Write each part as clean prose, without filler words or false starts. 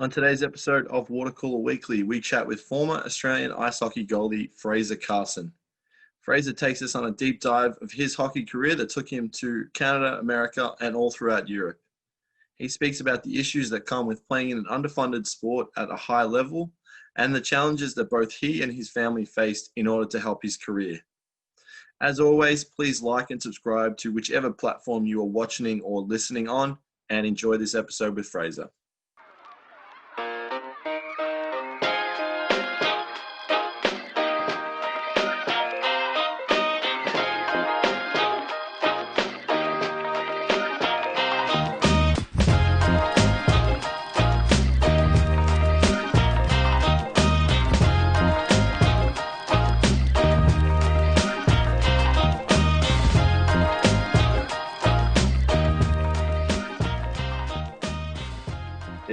On today's episode of Water Cooler Weekly, we chat with former Australian ice hockey goalie Fraser Carson. Fraser takes us on a deep dive of his hockey career that took him to Canada, America, and all throughout Europe. He speaks about the issues that come with playing in an underfunded sport at a high level and the challenges that both he and his family faced in order to help his career. As always, please like and subscribe to whichever platform you are watching or listening on, and enjoy this episode with Fraser.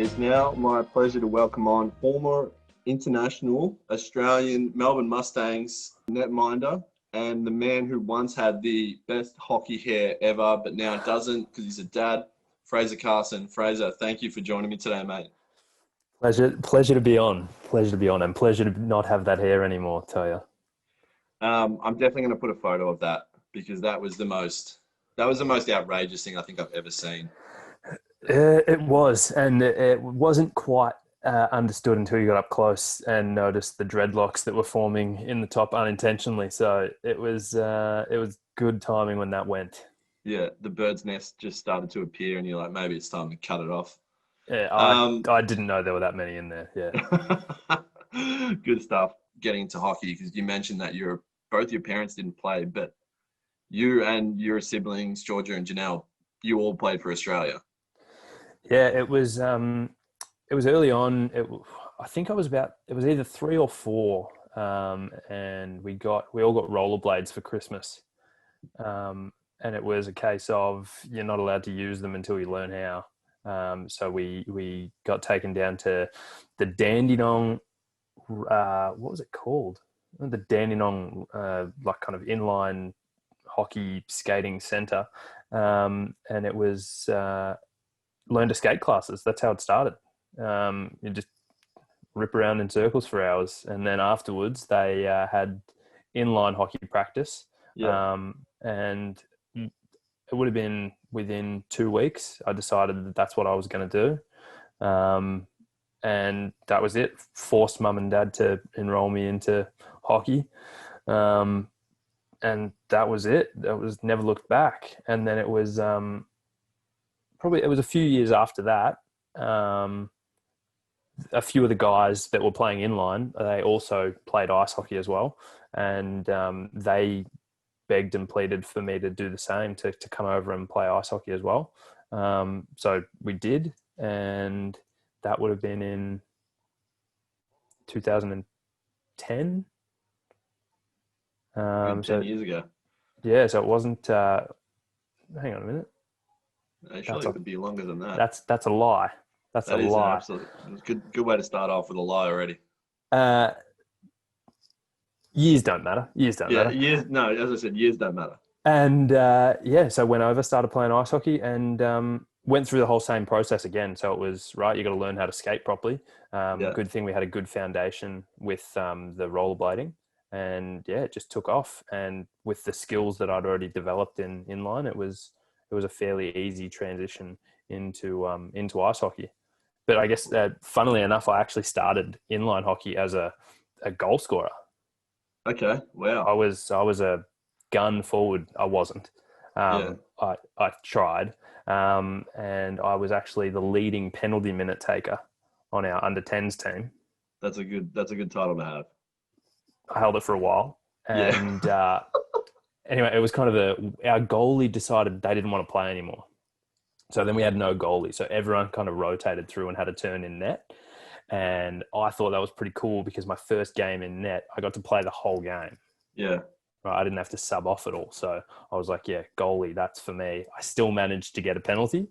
It's now my pleasure to welcome on former international Australian Melbourne Mustangs netminder and the man who once had the best hockey hair ever, but now doesn't because he's a dad, Fraser Carson. Fraser, thank you for joining me today, mate. Pleasure to be on. And pleasure to not have that hair anymore, tell you. I'm definitely going to put a photo of that because that was the most outrageous thing I think I've ever seen. It was, and it wasn't quite understood until you got up close and noticed the dreadlocks that were forming in the top unintentionally. So it was good timing when that went. Yeah, the bird's nest just started to appear, and you're like, maybe it's time to cut it off. Yeah, I didn't know there were that many in there. Yeah, good stuff. Getting into hockey because you mentioned that both your parents didn't play, but you and your siblings, Georgia and Janelle, you all played for Australia. Yeah, it was early on. I think it was either 3 or 4, and we all got rollerblades for Christmas, and it was a case of you're not allowed to use them until you learn how. So we got taken down to the Dandenong. What was it called? The Dandenong, like kind of inline hockey skating center, and it was. Learn to skate classes. That's how it started. You just rip around in circles for hours. And then afterwards they had inline hockey practice. Yeah. And it would have been within 2 weeks. I decided that that's what I was going to do. And that was it. Forced mum and dad to enroll me into hockey. And that was it. That was never looked back. And then it was... it was a few years after that. A few of the guys that were playing inline, they also played ice hockey as well. And they begged and pleaded for me to do the same, to come over and play ice hockey as well. So we did. And that would have been in 2010. 10 years ago. Yeah, so it wasn't... hang on a minute. Surely it could be longer than that. That's a lie. That's a lie. Good way to start off with a lie already. Years don't matter. Matter. Years. No, as I said, years don't matter. And so went over, started playing ice hockey, and went through the whole same process again. So it was right. You got to learn how to skate properly. Good thing we had a good foundation with the rollerblading, and it just took off. And with the skills that I'd already developed in inline, it was a fairly easy transition into ice hockey. But I guess, funnily enough, I actually started inline hockey as a goal scorer. Okay, wow. I was a gun forward. I wasn't. I tried, and I was actually the leading penalty minute taker on our under-10s team. That's a good title to have. I held it for a while, and. Anyway, it was kind of our goalie decided they didn't want to play anymore. So then we had no goalie. So everyone kind of rotated through and had a turn in net. And I thought that was pretty cool because my first game in net, I got to play the whole game. Yeah. Right, I didn't have to sub off at all. So I was like, yeah, goalie, that's for me. I still managed to get a penalty.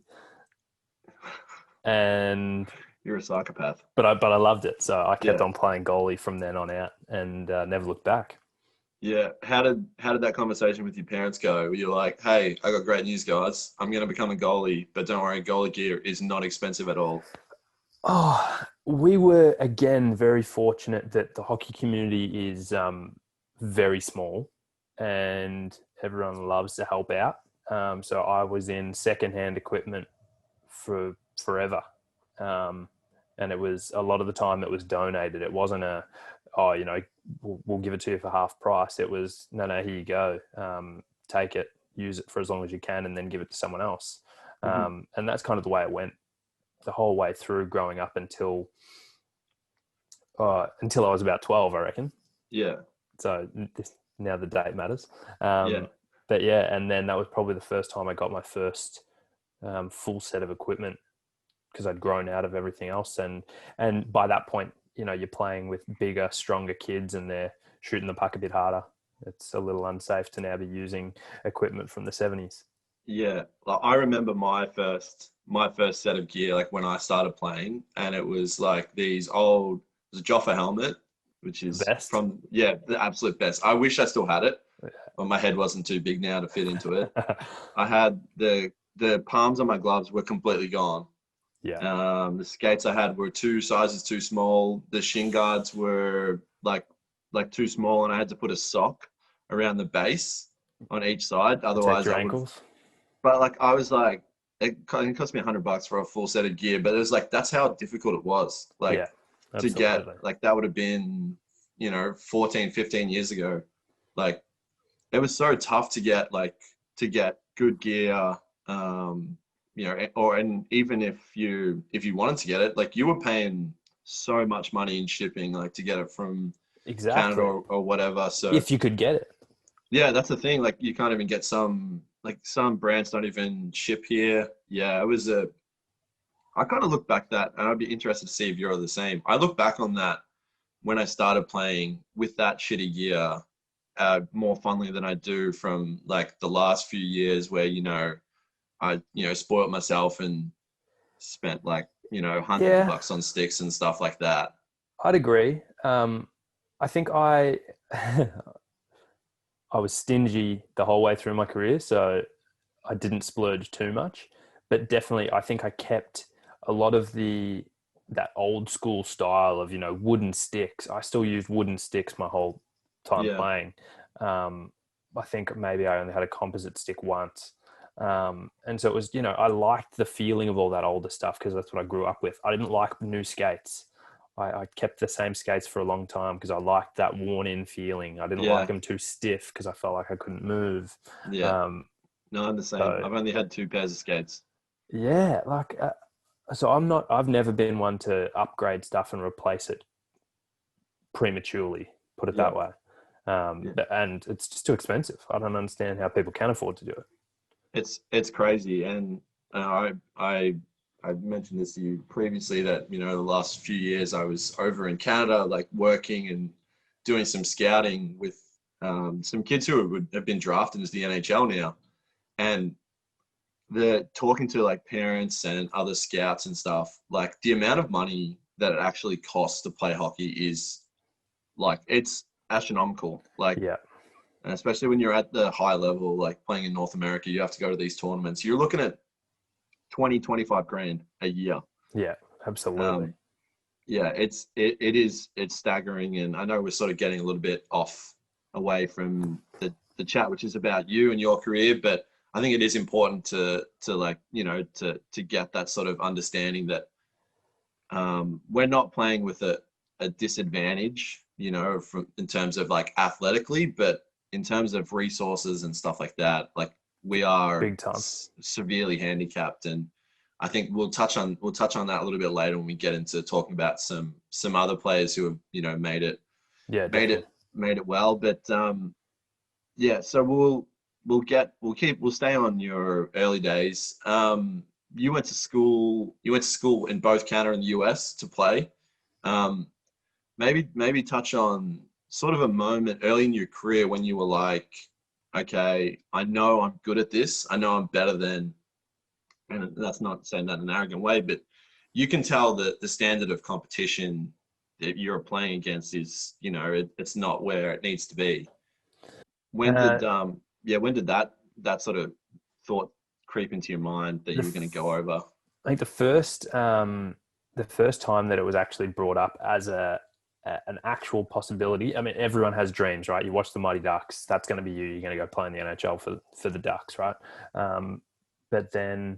And... You're a psychopath. But I loved it. So I kept on playing goalie from then on out and never looked back. Yeah. How did that conversation with your parents go? You're like, hey, I got great news, guys. I'm going to become a goalie, but don't worry, goalie gear is not expensive at all. Oh, We were, again, very fortunate that the hockey community is very small and everyone loves to help out. So I was in secondhand equipment for forever. Um, and it was a lot of the time it was donated. It wasn't oh, we'll give it to you for half price. It was, no, here you go. Take it, use it for as long as you can, and then give it to someone else. Mhm. And that's kind of the way it went the whole way through growing up until I was about 12, I reckon. Yeah, So now the date matters. yeah, But yeah, and then that was probably the first time I got my first full set of equipment because I'd grown out of everything else. And by that point, you're playing with bigger, stronger kids and they're shooting the puck a bit harder. It's a little unsafe to now be using equipment from the 70s. yeah. Like I remember my first set of gear, like when I started playing, and it was like these old, it was a Joffa helmet, which The is best. from, yeah, the absolute best. I wish I still had it, but my head wasn't too big now to fit into it. I had the palms on my gloves were completely gone. Yeah. The skates I had were two sizes too small. The shin guards were like too small, and I had to put a sock around the base on each side. Protect Otherwise, your I would. ankles. But like I was like, it cost me $100 for a full set of gear. But it was like that's how difficult it was. Yeah, Like to get absolutely. like that would have been 14, 15 years ago. Like it was so tough to get good gear. Um, and even if you wanted to get it, like you were paying so much money in shipping, like to get it from Canada Exactly. or whatever. So If you could get it. yeah, that's the thing. Like you can't even get some brands don't even ship here. Yeah, it was a. I kind of look back that, and I'd be interested to see if you're the same. I look back on that when I started playing with that shitty gear, more fondly than I do from like the last few years where I spoiled myself and spent like hundreds of Yeah, bucks on sticks and stuff like that. I'd agree. I think I was stingy the whole way through my career, so I didn't splurge too much. But definitely, I think I kept a lot of that old school style of wooden sticks. I still used wooden sticks my whole time Yeah, playing. I think maybe I only had a composite stick once. And so it was, I liked the feeling of all that older stuff because that's what I grew up with. I didn't like new skates. I kept the same skates for a long time because I liked that worn in feeling. I didn't like yeah, them too stiff because I felt like I couldn't move. yeah. Um, No, I'm the same. so I've only had two pairs of skates. yeah, so I've never been one to upgrade stuff and replace it prematurely, put it Yeah, that way. yeah. And it's just too expensive. I don't understand how people can afford to do it. It's crazy, and I mentioned this to you previously that the last few years I was over in Canada, like working and doing some scouting with some kids who have been drafted into the NHL now, and the talking to like parents and other scouts and stuff, like the amount of money that it actually costs to play hockey is like it's astronomical. Like, Yeah, and especially when you're at the high level, like playing in North America, you have to go to these tournaments. You're looking at 20, 25 grand a year. yeah, absolutely. Um, yeah, it's staggering, and I know we're sort of getting a little bit off away from the chat, which is about you and your career, but I think it is important to like to get that sort of understanding that we're not playing with a disadvantage, from in terms of like athletically, but in terms of resources and stuff like that, like we are Big time. severely handicapped, and I think we'll touch on that a little bit later when we get into talking about some other players who have made it Yeah, made it definitely. made it well, but yeah, so we'll stay on your early days. You went to school in both Canada and the US to play. Um, maybe touch on sort of a moment early in your career when you were like, okay, I know I'm good at this. I know I'm better than, and that's not saying that in an arrogant way, but you can tell that the standard of competition that you're playing against is, it's not where it needs to be. When Uh, did when did that sort of thought creep into your mind that the you were going to go over? I think the first the first time that it was actually brought up as an actual possibility. I mean, everyone has dreams, right? You watch the Mighty Ducks, that's going to be you. You're going to go play in the NHL for the Ducks, right? But then,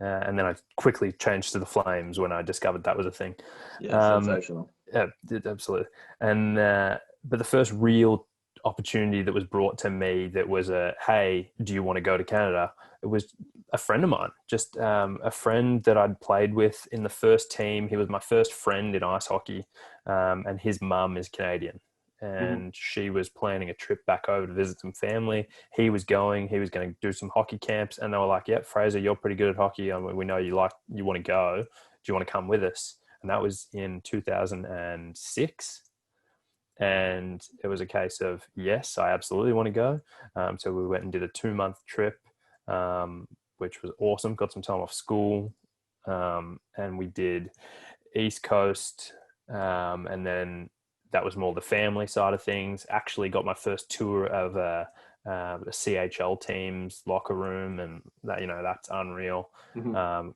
and then I quickly changed to the Flames when I discovered that was a thing. Yeah, sensational. Yeah, absolutely. And but the first real opportunity that was brought to me that was hey, do you want to go to Canada? It was a friend of mine, just a friend that I'd played with in the first team. He was my first friend in ice hockey, and his mum is Canadian. And she was planning a trip back over to visit some family. He was going to do some hockey camps, and they were like, "Yep, Fraser, you're pretty good at hockey. I mean, we know you want to go. Do you want to come with us?" And that was in 2006. And it was a case of, yes, I absolutely want to go. So we went and did a 2-month trip, which was awesome. Got some time off school, and we did East Coast, and then that was more the family side of things. Actually got my first tour of the CHL team's locker room, and that, that's unreal.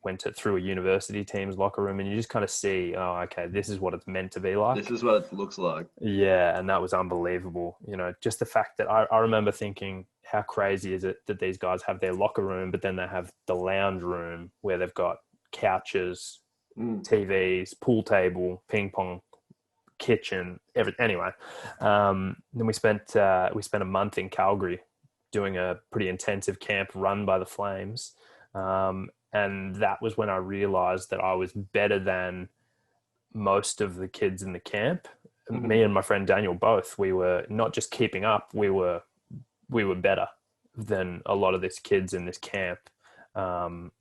Went through a university team's locker room, and you just kind of see, oh, okay, this is what it's meant to be like. This is what it looks like. Yeah, and that was unbelievable. Just the fact that I remember thinking, how crazy is it that these guys have their locker room, but then they have the lounge room where they've got couches, TVs, pool table, ping pong, kitchen, everything. Anyway, then we spent a month in Calgary doing a pretty intensive camp run by the Flames, and that was when I realized that I was better than most of the kids in the camp. Me and my friend Daniel both, we were not just keeping up, we were better than a lot of these kids in this camp. And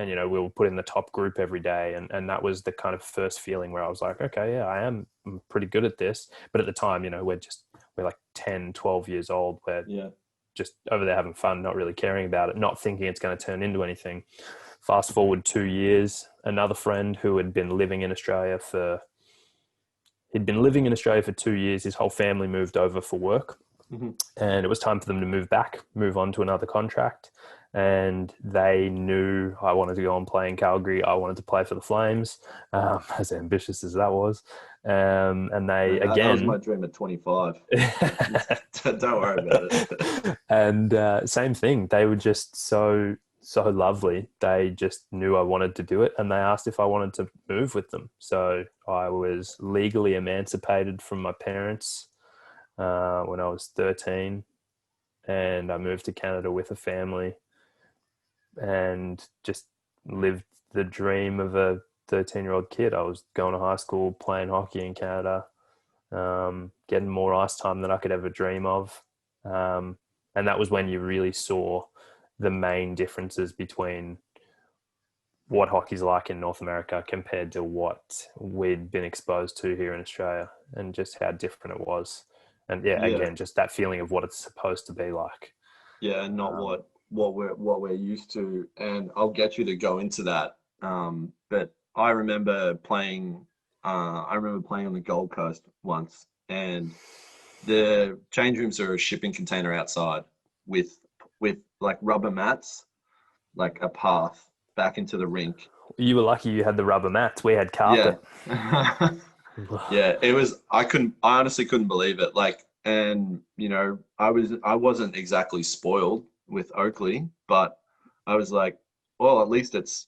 we were put in the top group every day, and that was the kind of first feeling where I was like, okay, yeah, I'm pretty good at this. But at the time, we're like 10, 12 years old. We're just over there having fun, not really caring about it, not thinking it's going to turn into anything. Fast forward 2 years, another friend who had been living in Australia for 2 years. His whole family moved over for work, and it was time for them to move on to another contract. And they knew I wanted to go and play in Calgary. I wanted to play for the Flames, as ambitious as that was. And they, that again... That was my dream at 25. Don't worry about it. And same thing. They were just so lovely. They just knew I wanted to do it, and they asked if I wanted to move with them. So I was legally emancipated from my parents when I was 13, and I moved to Canada with a family and just lived the dream of a 13-year-old kid. I was going to high school, playing hockey in Canada, getting more ice time than I could ever dream of. And that was when you really saw the main differences between what hockey's like in North America compared to what we'd been exposed to here in Australia, and just how different it was. And again, just that feeling of what it's supposed to be like. Yeah, and not what we're used to. And I'll get you to go into that. But I remember playing on the Gold Coast once, and the change rooms are a shipping container outside with like rubber mats, like a path back into the rink. You were lucky you had the rubber mats. We had carpet. Yeah. Yeah, it was, I honestly couldn't believe it. Like, and I wasn't exactly spoiled with Oakley, but I was like, well, at least it's,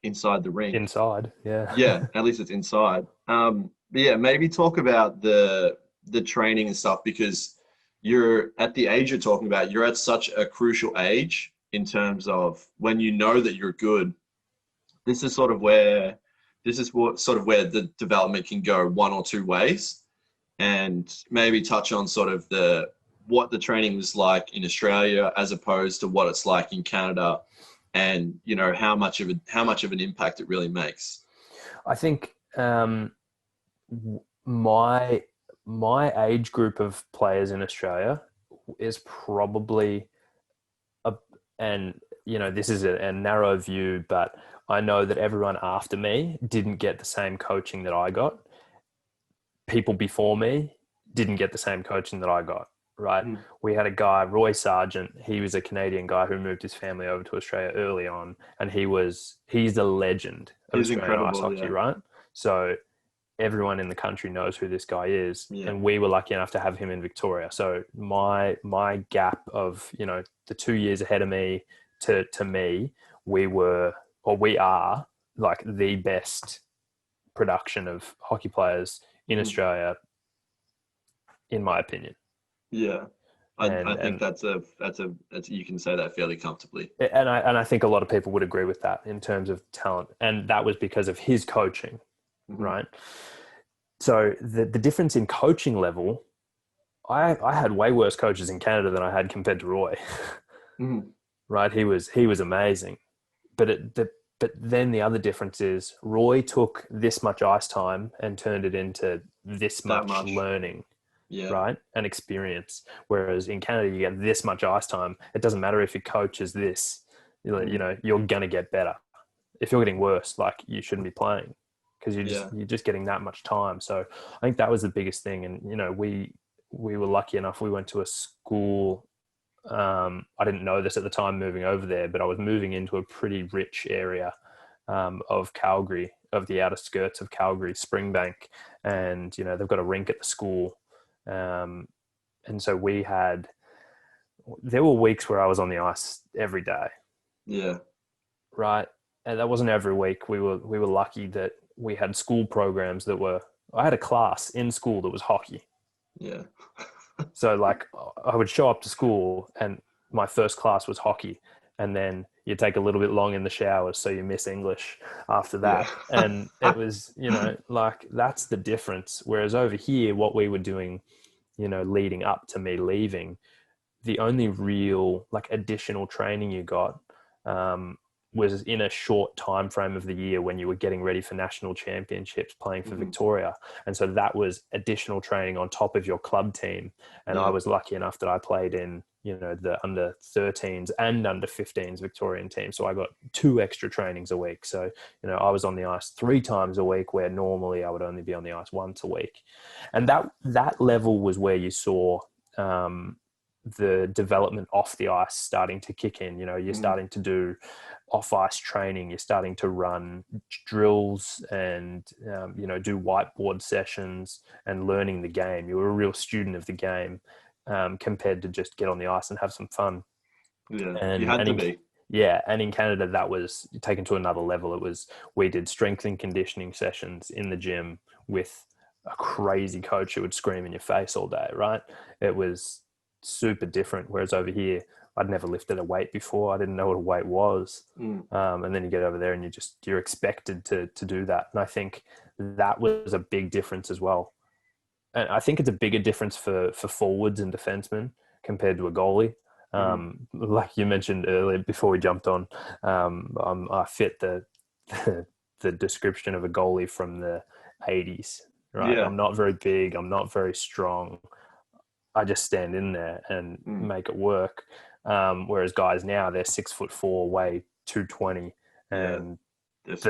inside the rink. Inside, yeah. Yeah, at least it's inside. But yeah, maybe talk about the training and stuff, because you're at the age you're talking about, you're at such a crucial age in terms of when you know that you're good. This is where the development can go one or two ways, and maybe touch on what the training was like in Australia as opposed to what it's like in Canada, and how much of an impact it really makes. I think my age group of players in Australia is probably this is a narrow view, but I know that everyone after me didn't get the same coaching that I got. People before me didn't get the same coaching that I got, right? We had a guy, Roy Sargent. He was a Canadian guy who moved his family over to Australia early on, and he's a legend of Australian ice hockey, right? So everyone in the country knows who this guy is, Yeah. and we were lucky enough to have him in Victoria. So my gap of, you know, the 2 years ahead of me to me, we are like the best production of hockey players in Australia, in my opinion. Yeah. I think And that's you can say that fairly comfortably. I think a lot of people would agree with that in terms of talent, and that was because of his coaching, right? So the difference in coaching level, I had way worse coaches in Canada than I had compared to Roy. Right? He was amazing, but then the other difference is Roy took this much ice time and turned it into this much learning. Yeah. Right? And experience. Whereas in Canada, you get this much ice time. It doesn't matter if your coach is this, you know, you're going to get better. If you're getting worse, like, you shouldn't be playing because you're just getting that much time. So I think that was the biggest thing. And, you know, we were lucky enough. We went to a school. I didn't know this at the time moving over there, but I was moving into a pretty rich area of Calgary, of the outer skirts of Calgary, Springbank. And, you know, they've got a rink at the school. And so there were weeks where I was on the ice every day. Yeah. Right. And that wasn't every week. We were lucky that we had school programs I had a class in school that was hockey. Yeah. So like I would show up to school and my first class was hockey, and then you take a little bit long in the showers. So you miss English after that. Yeah. And it was, you know, like, that's the difference. Whereas over here, what we were doing, you know, leading up to me leaving, the only real like additional training you got was in a short time frame of the year when you were getting ready for national championships, playing for Victoria. And so that was additional training on top of your club team. And I was lucky enough that I played in, you know, the under 13s and under 15s Victorian team. So I got 2 extra trainings a week. So, you know, I was on the ice 3 times a week where normally I would only be on the ice once a week. And that level was where you saw the development off the ice starting to kick in. You know, you're starting to do off ice training, you're starting to run drills and, you know, do whiteboard sessions and learning the game. You were a real student of the game compared to just get on the ice and have some fun. Yeah, and, you had to be. Yeah, and in Canada, that was taken to another level. We did strength and conditioning sessions in the gym with a crazy coach who would scream in your face all day, right? It was super different. Whereas over here, I'd never lifted a weight before. I didn't know what a weight was. And then you get over there and you're expected to do that. And I think that was a big difference as well. And I think it's a bigger difference for forwards and defensemen compared to a goalie. Like you mentioned earlier before we jumped on, I fit the description of a goalie from the 80s, right? Yeah. I'm not very big. I'm not very strong. I just stand in there and make it work. Whereas guys now, they're 6'4", weigh 220, and it's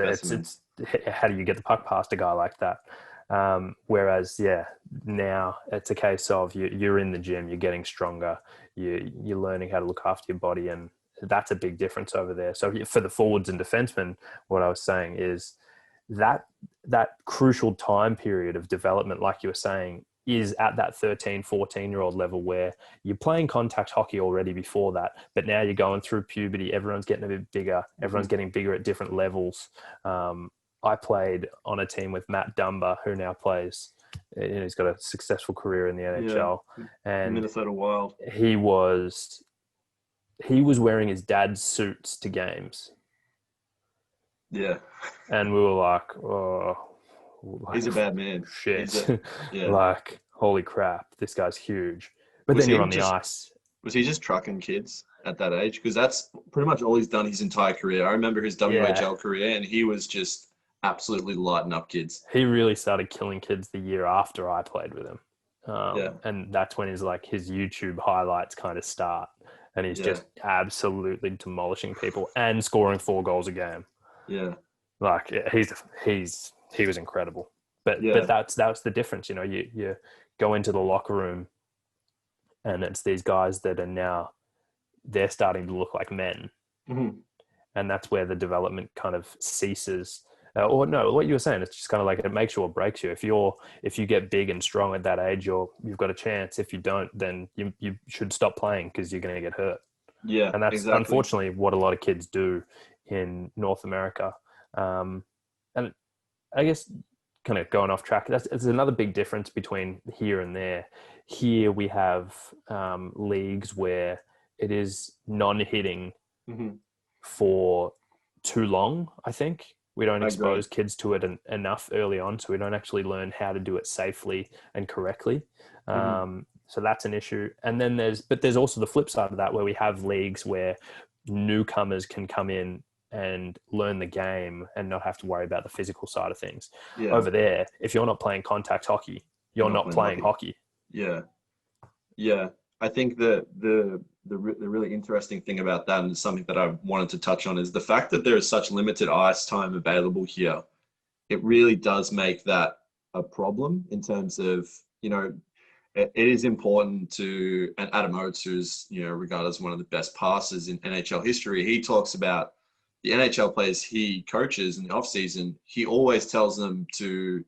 how do you get the puck past a guy like that? Whereas now it's a case of you're in the gym, you're getting stronger, you're learning how to look after your body, and that's a big difference over there. So for the forwards and defensemen, what I was saying is that crucial time period of development, like you were saying, is at that 13, 14-year-old level where you're playing contact hockey already before that, but now you're going through puberty. Everyone's getting a bit bigger. Everyone's getting bigger at different levels. I played on a team with Matt Dumba, who now plays, he's got a successful career in the NHL. And Minnesota Wild. He was wearing his dad's suits to games. Yeah. And we were like, oh, he's a bad man. Shit. Like, holy crap, this guy's huge. But then you're on the ice. Was he just trucking kids at that age? Because that's pretty much all he's done his entire career. I remember his WHL career, and he was just absolutely lighting up kids. He really started killing kids the year after I played with him. And that's when his YouTube highlights kind of start. And he's just absolutely demolishing people and scoring 4 goals a game. Yeah. Like, he was incredible. But that's the difference. You know, you go into the locker room and it's these guys that are now, they're starting to look like men. And that's where the development kind of ceases. Or no, what you were saying, it's just kind of like it makes you or breaks you. If you get big and strong at that age, you've got a chance. If you don't, then you should stop playing because you're going to get hurt. Yeah, And that's exactly. unfortunately what a lot of kids do in North America. And I guess kind of going off track, that's another big difference between here and there. Here we have leagues where it is non-hitting Hmm. for too long, I think. We don't I agree. expose kids to it enough early on, so we don't actually learn how to do it safely and correctly. Hmm. So that's an issue. And then there's also the flip side of that where we have leagues where newcomers can come in and learn the game and not have to worry about the physical side of things. Yeah, Over there, if you're not playing contact hockey, you're you're not not playing playing hockey. hockey. Yeah, yeah. I think the really interesting thing about that, and something that I wanted to touch on, is the fact that there is such limited ice time available here. It really does make that a problem in terms of, it is important to, and Adam Oates, who's, regarded as one of the best passers in NHL history, he talks about the NHL players he coaches in the off season. He always tells them to,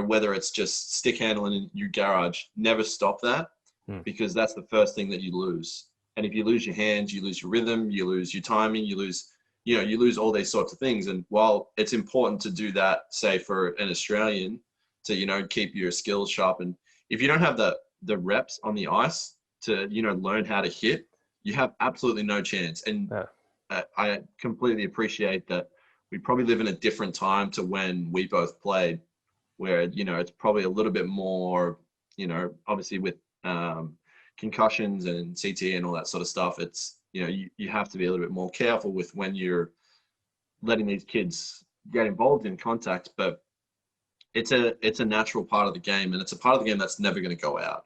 whether it's just stick handling in your garage, never stop that, Hmm. because that's the first thing that you lose. And if you lose your hands, you lose your rhythm, you lose your timing, you lose all these sorts of things. And while it's important to do that, say for an Australian, to, keep your skills sharp, and if you don't have the reps on the ice to, learn how to hit, you have absolutely no chance. And Yeah. I completely appreciate that we probably live in a different time to when we both played, where, it's probably a little bit more, obviously with concussions and CT and all that sort of stuff. It's, you have to be a little bit more careful with when you're letting these kids get involved in contact, but it's a natural part of the game, and it's a part of the game that's never going to go out.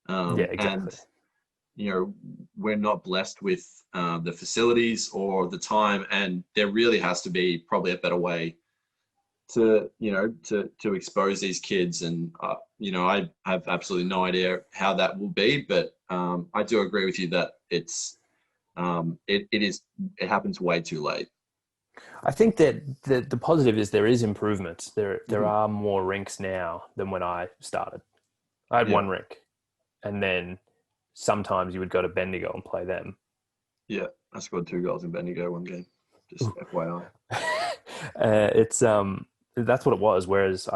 Yeah, And exactly. we're not blessed with the facilities or the time, and there really has to be probably a better way to, to expose these kids. And I have absolutely no idea how that will be, but I do agree with you that it happens way too late. I think that the positive is there is improvement. There Hmm. are more rinks now than when I started. I had Yeah, one rink, and then sometimes you would go to Bendigo and play them. yeah. I scored 2 goals in Bendigo one game. Just FYI. It's that's what it was. Whereas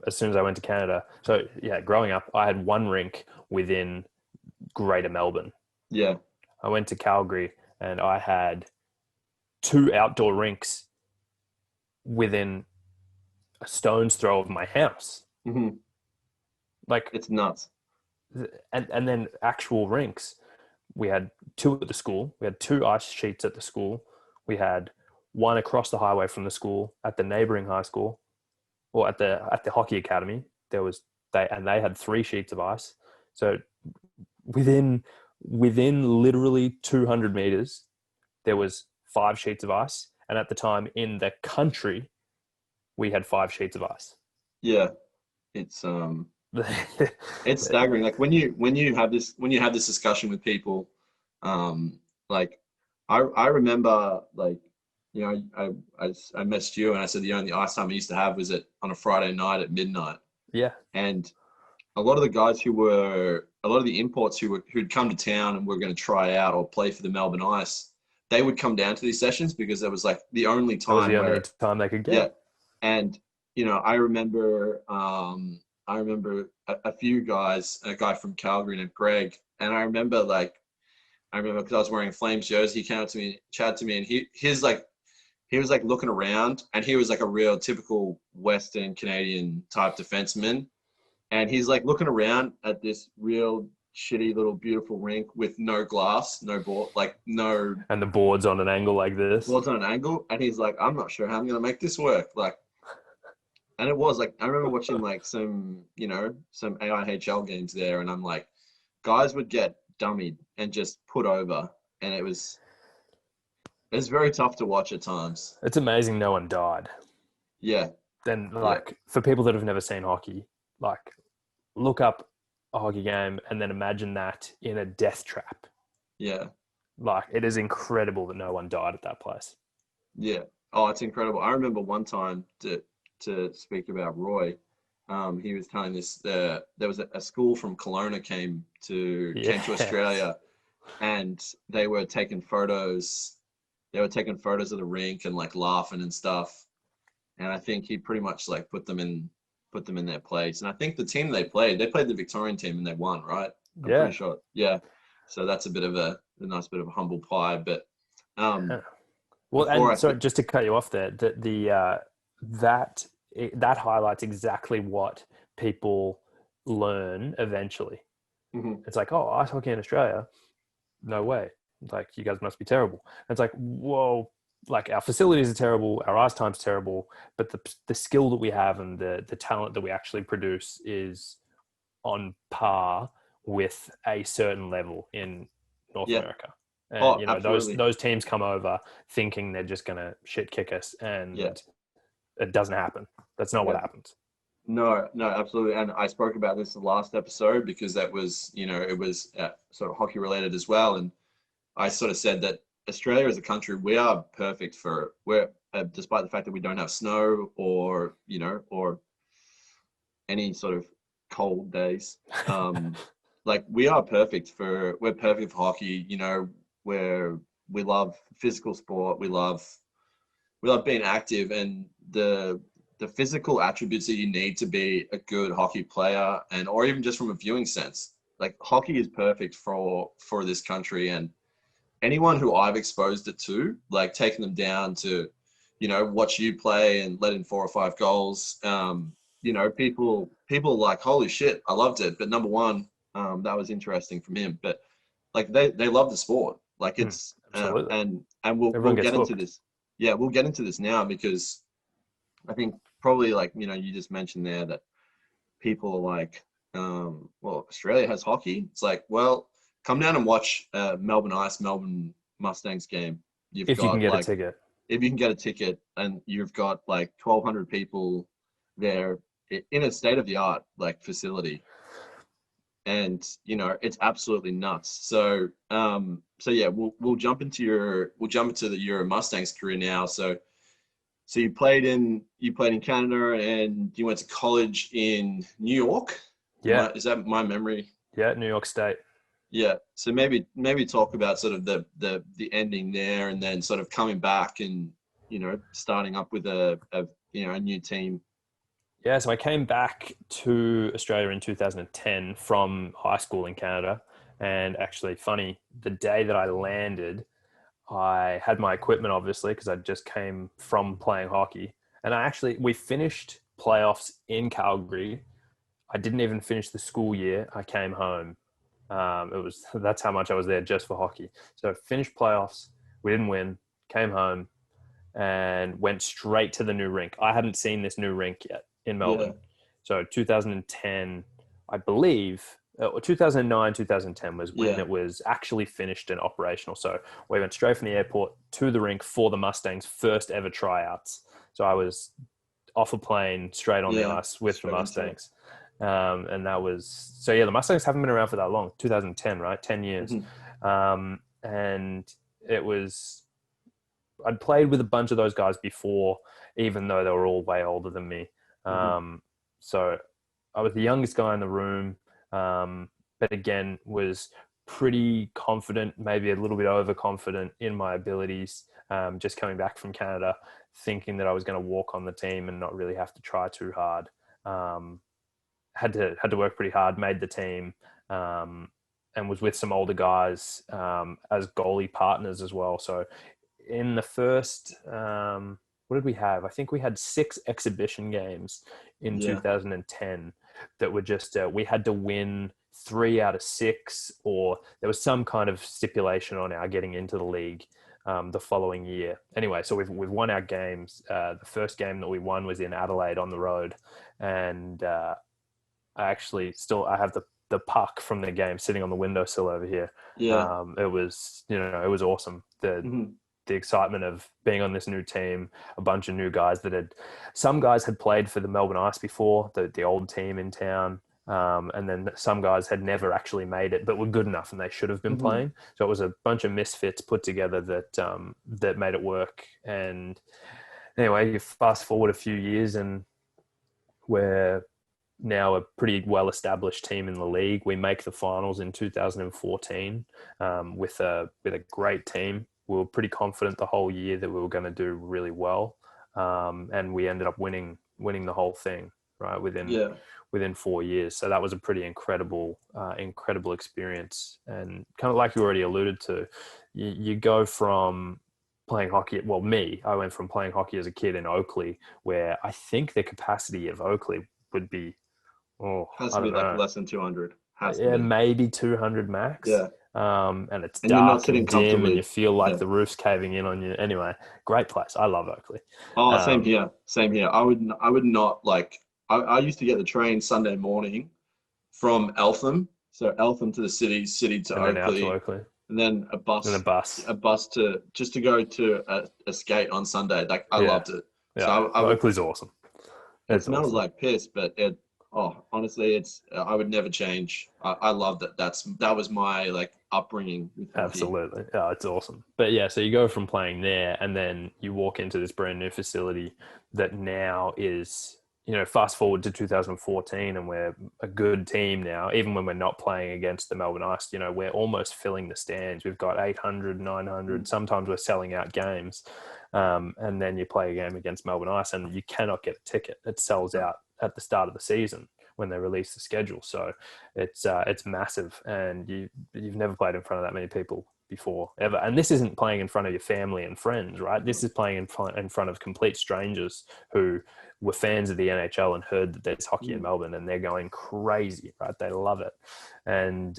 as soon as I went to Canada, so yeah, growing up, I had one rink within Greater Melbourne. Yeah, I went to Calgary and I had two outdoor rinks within a stone's throw of my house. hmm, Like, it's nuts. and then actual rinks. We had two at the school. We had two ice sheets at the school. We had one across the highway from the school at the neighboring high school, or at the hockey academy. They had three sheets of ice. So within literally 200 meters, there was five sheets of ice, and at the time in the country, we had five sheets of ice. Yeah, it's it's staggering. Like when you have this discussion with people, like I remember, like, I messaged you and I said the only ice time I used to have was on a Friday night at midnight. Yeah, And a lot of the guys a lot of the imports who'd come to town and were going to try out or play for the Melbourne Ice, they would come down to these sessions because that was like the only that was time the only where, time they could yeah. get. And I remember a few guys, a guy from Calgary named Greg, and I remember because I was wearing a Flames jersey, he came up to me, chatted to me, and he was like looking around, and he was like a real typical Western Canadian type defenseman, and he's like looking around at this real shitty little beautiful rink with no glass, no board, like no And the board's on an angle like this. boards on an angle, and he's like, I'm not sure how I'm gonna make this work, like. And it was like, I remember watching like some AIHL games there, and I'm like, guys would get dummied and just put over, and it's very tough to watch at times. It's amazing no one died. Yeah, Then, yeah, like, for people that have never seen hockey, like, look up a hockey game and then imagine that in a death trap. yeah, Like, it is incredible that no one died at that place. yeah. Oh, it's incredible. I remember one time to speak about Roy. He was telling this. There was a school from Kelowna came to Yes. Australia, and they were taking photos. They were taking photos of the rink and like laughing and stuff. And I think he pretty much like put them in their place. And I think the team they played the Victorian team and they won, right? I'm pretty Yeah. sure. Yeah. So that's a bit of a nice bit of a humble pie. But um, Yeah. Well, before I and so th- just to cut you off there, that that highlights exactly what people learn eventually. Mhm. It's like, oh, ice hockey in Australia, no way. Like, you guys must be terrible. And it's like, whoa, like our facilities are terrible, our ice time's terrible, but the skill that we have and the talent that we actually produce is on par with a certain level in North Yeah. America. And Oh, you know, absolutely. those teams come over thinking they're just gonna shit kick us, Yeah. and it doesn't happen. That's not what Yeah. happens. No, no, absolutely. And I spoke about this in the last episode because that was, it was sort of hockey related as well. And I sort of said that Australia as a country, we are perfect for, we're, despite the fact that we don't have snow or, or any sort of cold days. Like we're perfect for hockey, where we love physical sport. We love being active and the physical attributes that you need to be a good hockey player and or even just from a viewing sense. Like hockey is perfect for this country and anyone who I've exposed it to, like taking them down to, watch you play and let in 4 or 5 goals. People like, holy shit, I loved it. But number one, that was interesting from him. But like they love the sport. Like Hmm, it's absolutely. and we'll Everyone gets get into hooked. this. Yeah, we'll get into this now because I think probably like you just mentioned there that people are like, well, Australia has hockey. It's like, well, come down and watch Melbourne Mustangs game. You've If you can got get a like, ticket. if you can get a ticket, and you've got like 1,200 people there in a state of the art like facility, and it's absolutely nuts. So yeah, we'll jump into the Euro Mustangs career now. So you played in Canada and you went to college in New York. Yeah. Is that my memory? Yeah. New York State. Yeah. So maybe talk about sort of the ending there and then sort of coming back and starting up with a new team. Yeah, so I came back to Australia in 2010 from high school in Canada. And actually, funny, the day that I landed, I had my equipment, obviously, because I just came from playing hockey. And we finished playoffs in Calgary. I didn't even finish the school year. I came home. That's how much I was there just for hockey. So finished playoffs. We didn't win. Came home and went straight to the new rink. I hadn't seen this new rink yet in Yeah. Melbourne. So 2010, I believe, or 2009, 2010 was when Yeah. it was actually finished and operational. So we went straight from the airport to the rink for the Mustangs' first ever tryouts. So I was off a plane straight on the Yeah. ice with the Straight into it. Mustangs. And that was, so yeah, the Mustangs haven't been around for that long, 2010, right? 10 years. Mhm. And it was, I'd played with a bunch of those guys before, even though they were all way older than me. Mhm. So I was the youngest guy in the room, but again, was pretty confident, maybe a little bit overconfident in my abilities. Just coming back from Canada, thinking that I was going to walk on the team and not really have to try too hard. Um, had to work pretty hard, made the team, and was with some older guys as goalie partners as well. So in the first, what did we have? I think we had 6 exhibition games in Yeah. 2010 that were just, we had to win 3 out of 6, or there was some kind of stipulation on our getting into the league the following year. Anyway, so we've won our games. The first game that we won was in Adelaide on the road. And I have the puck from the game sitting on the windowsill over here. Yeah. It was, it was awesome. Mhm. The excitement of being on this new team, a bunch of new guys some guys had played for the Melbourne Ice before, the old team in town. And then some guys had never actually made it, but were good enough and they should have been Mhm. playing. So it was a bunch of misfits put together that made it work. And anyway, you fast forward a few years and we're now a pretty well-established team in the league. We make the finals in 2014 with a great team. We were pretty confident the whole year that we were going to do really well, and we ended up winning the whole thing right Yeah. within 4 years. So that was a pretty incredible experience. And kind of like you already alluded to, you go from playing hockey. Well, I went from playing hockey as a kid in Oakley, where I think the capacity of Oakley would be, Has I to be don't like know, less than 200. Has to yeah, be. maybe 200 max. Yeah. And it's And you're not dark sitting and dim, and you comfortably. feel like Yeah. the roof's caving in on you. Anyway, great place. I love Oakley. Oh, same Um, here. Same here. I would not like, I used to get the train Sunday morning from Eltham. So Eltham to the city, city to and then out to Oakley, Oakley, and then and a bus. a bus to just to go to a skate on Sunday. Like I Yeah, loved it. So yeah. I would. Oakley's awesome. It It's smells awesome. like piss, but it. Oh, honestly, it's. I would never change. I love that. That was my like upbringing with hockey. Absolutely. Yeah, it's awesome. But yeah, so you go from playing there and then you walk into this brand new facility that now is, fast forward to 2014 and we're a good team now. Even when we're not playing against the Melbourne Ice, we're almost filling the stands. We've got 800, 900. Sometimes we're selling out games. And then you play a game against Melbourne Ice and you cannot get a ticket. It sells out at the start of the season when they release the schedule. So it's massive, and you've never played in front of that many people before ever. And this isn't playing in front of your family and friends, right? This is playing in front of complete strangers who were fans of the NHL and heard that there's hockey in Melbourne, and they're going crazy, right? They love it, and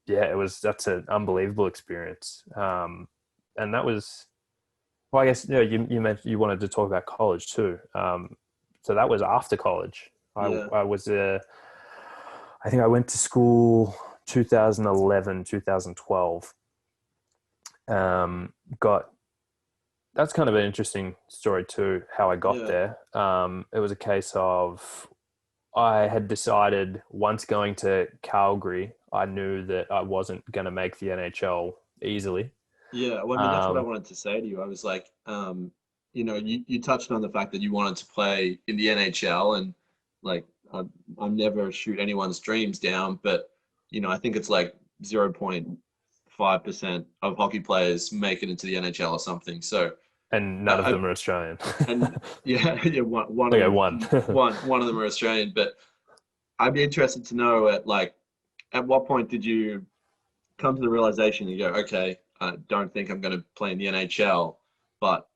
yeah, that's an unbelievable experience. And that was, well, I guess you mentioned you wanted to talk about college too. So that was after college. Yeah. I was I think I went to school 2011, 2012. Got That's kind of an interesting story too, how I got Yeah. there. It was a case of I had decided once going to Calgary, I knew that I wasn't going to make the NHL easily. Yeah, well, I mean, that's what I Um, wanted to say to you. I was like, you touched on the fact that you wanted to play in the NHL, and like, I'm never shoot anyone's dreams down, but I think it's like 0.5% of hockey players make it into the NHL or something. So, and none of I, them are Australian. and yeah, yeah, one of Okay, them, one. one of them are Australian, but I'd be interested to know at what point did you come to the realization and go, okay, I don't think I'm going to play in the NHL, but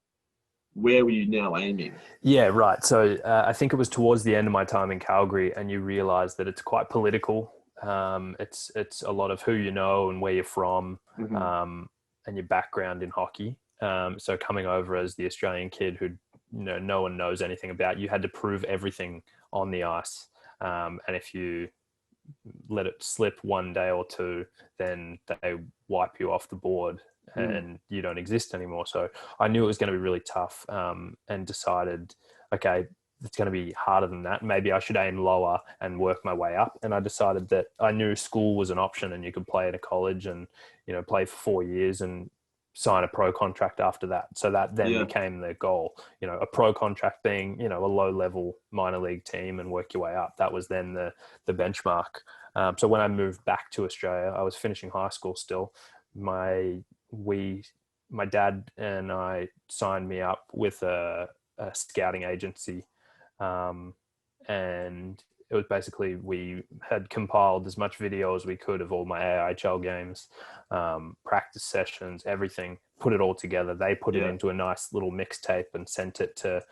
where were you now aiming? Yeah, right. So I think it was towards the end of my time in Calgary, and you realise that it's quite political. It's a lot of who you know and where you're from, Hmm. um, and your background in hockey. So coming over as the Australian kid who no one knows anything about, you had to prove everything on the ice. And if you let it slip one day or two, then they wipe you off the board Mm. and you don't exist anymore. So I knew it was going to be really tough, and decided, okay, it's going to be harder than that. Maybe I should aim lower and work my way up. And I decided that I knew school was an option and you could play at a college and, play for 4 years and sign a pro contract after that. So that then Yeah. became the goal, a pro contract being, a low level minor league team and work your way up. That was then the benchmark. So when I moved back to Australia, I was finishing high school still. We my dad and I signed me up with a scouting agency, and it was basically we had compiled as much video as we could of all my AIHL games, practice sessions, everything. Put it all together. They put it Yeah. into a nice little mixtape and sent it to.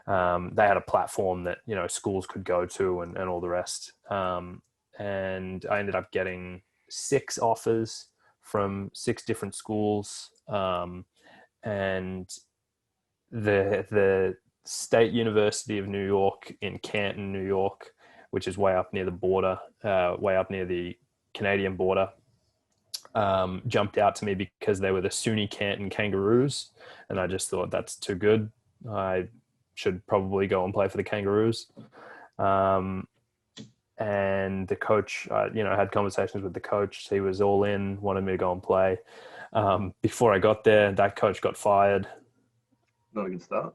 They had a platform that schools could go to and all the rest. And I ended up getting 6 offers from 6 different schools, and the State University of New York in Canton, New York, which is way up near the border, way up near the Canadian border, jumped out to me because they were the SUNY Canton Kangaroos, and I just thought that's too good. I should probably go and play for the Kangaroos. Um, and the coach, I had conversations with the coach. He was all in, wanted me to go and play. Before I got there, that coach got fired. Not a good start.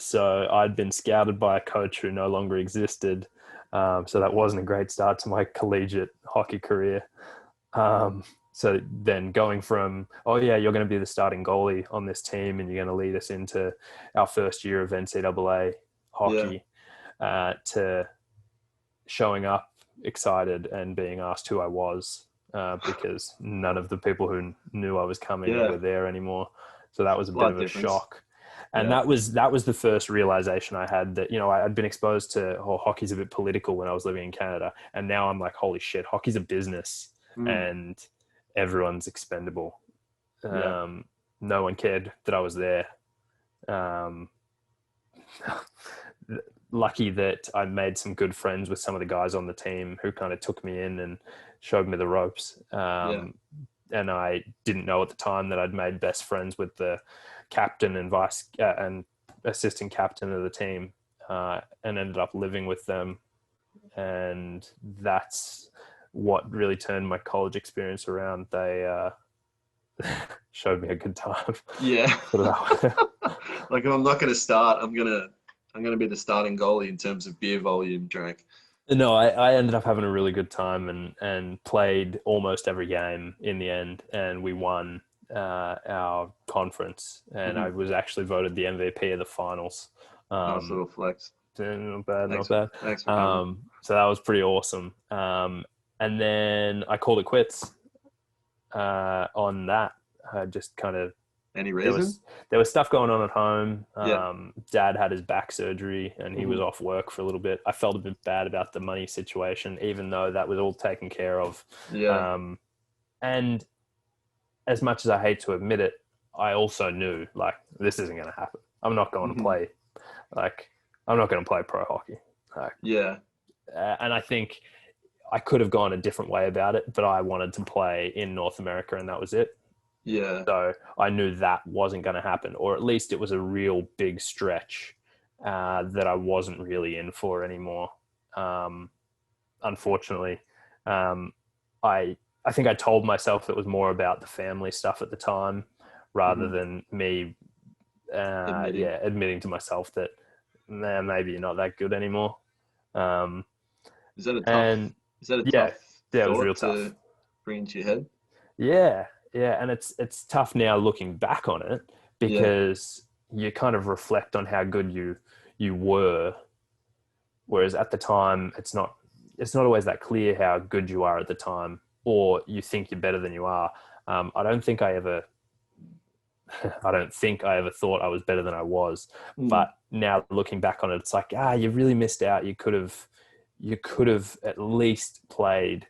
So I'd been scouted by a coach who no longer existed. So that wasn't a great start to my collegiate hockey career. So then going from, oh yeah, you're going to be the starting goalie on this team and you're going to lead us into our first year of NCAA hockey, to showing up excited and being asked who I was, because none of the people who knew I was coming were there anymore. So that was a bit of a shock. And that was the first realization I had that, I'd been exposed to, hockey's a bit political when I was living in Canada. And now I'm like, holy shit, hockey's a business and everyone's expendable. No one cared that I was there. Lucky that I made some good friends with some of the guys on the team who kind of took me in and showed me the ropes. And I didn't know at the time that I'd made best friends with the captain and vice and assistant captain of the team, and ended up living with them. And that's what really turned my college experience around. They showed me a good time. Yeah. Like, if I'm not going to start, I'm going to be the starting goalie in terms of beer volume drank. No, I ended up having a really good time and played almost every game in the end, and we won our conference, and I was actually voted the MVP of the finals. Nice little flex. Not bad. Thanks for coming. So that was pretty awesome. And then I called it quits on that. I just kind of... Any reason? There was stuff going on at home. Dad had his back surgery and he was off work for a little bit. I felt a bit bad about the money situation, even though that was all taken care of. And as much as I hate to admit it, I also knew, like, this isn't going to happen. I'm not going to play. Like, I'm not going to play pro hockey. And I think I could have gone a different way about it, but I wanted to play in North America and that was it. So I knew that wasn't going to happen, or at least it was a real big stretch that I wasn't really in for anymore. Unfortunately, I think I told myself it was more about the family stuff at the time rather than me admitting to myself that, man, maybe you're not that good anymore. Is that a tough it was real tough to bring into your head? Yeah, and it's tough now looking back on it because you kind of reflect on how good you were, whereas at the time it's not always that clear how good you are at the time, or you think you're better than you are. I don't think I ever thought I was better than I was, but now looking back on it, it's like, you really missed out. You could have at least played,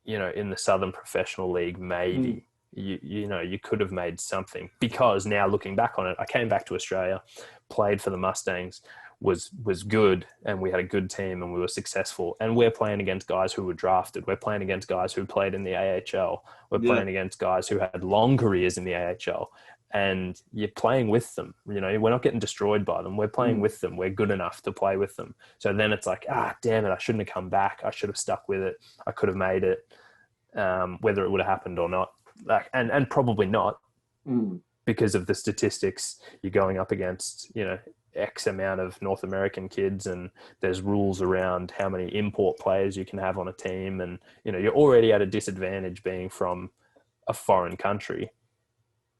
in the Southern Professional League, maybe. You could have made something, because now looking back on it, I came back to Australia, played for the Mustangs, was good, and we had a good team and we were successful, and we're playing against guys who were drafted. We're playing against guys who played in the AHL. We're playing against guys who had long careers in the AHL, and you're playing with them. We're not getting destroyed by them. We're playing with them. We're good enough to play with them. So then it's like, damn it, I shouldn't have come back. I should have stuck with it. I could have made it, whether it would have happened or not. And probably not, because of the statistics. You're going up against, X amount of North American kids, and there's rules around how many import players you can have on a team. And, you're already at a disadvantage being from a foreign country,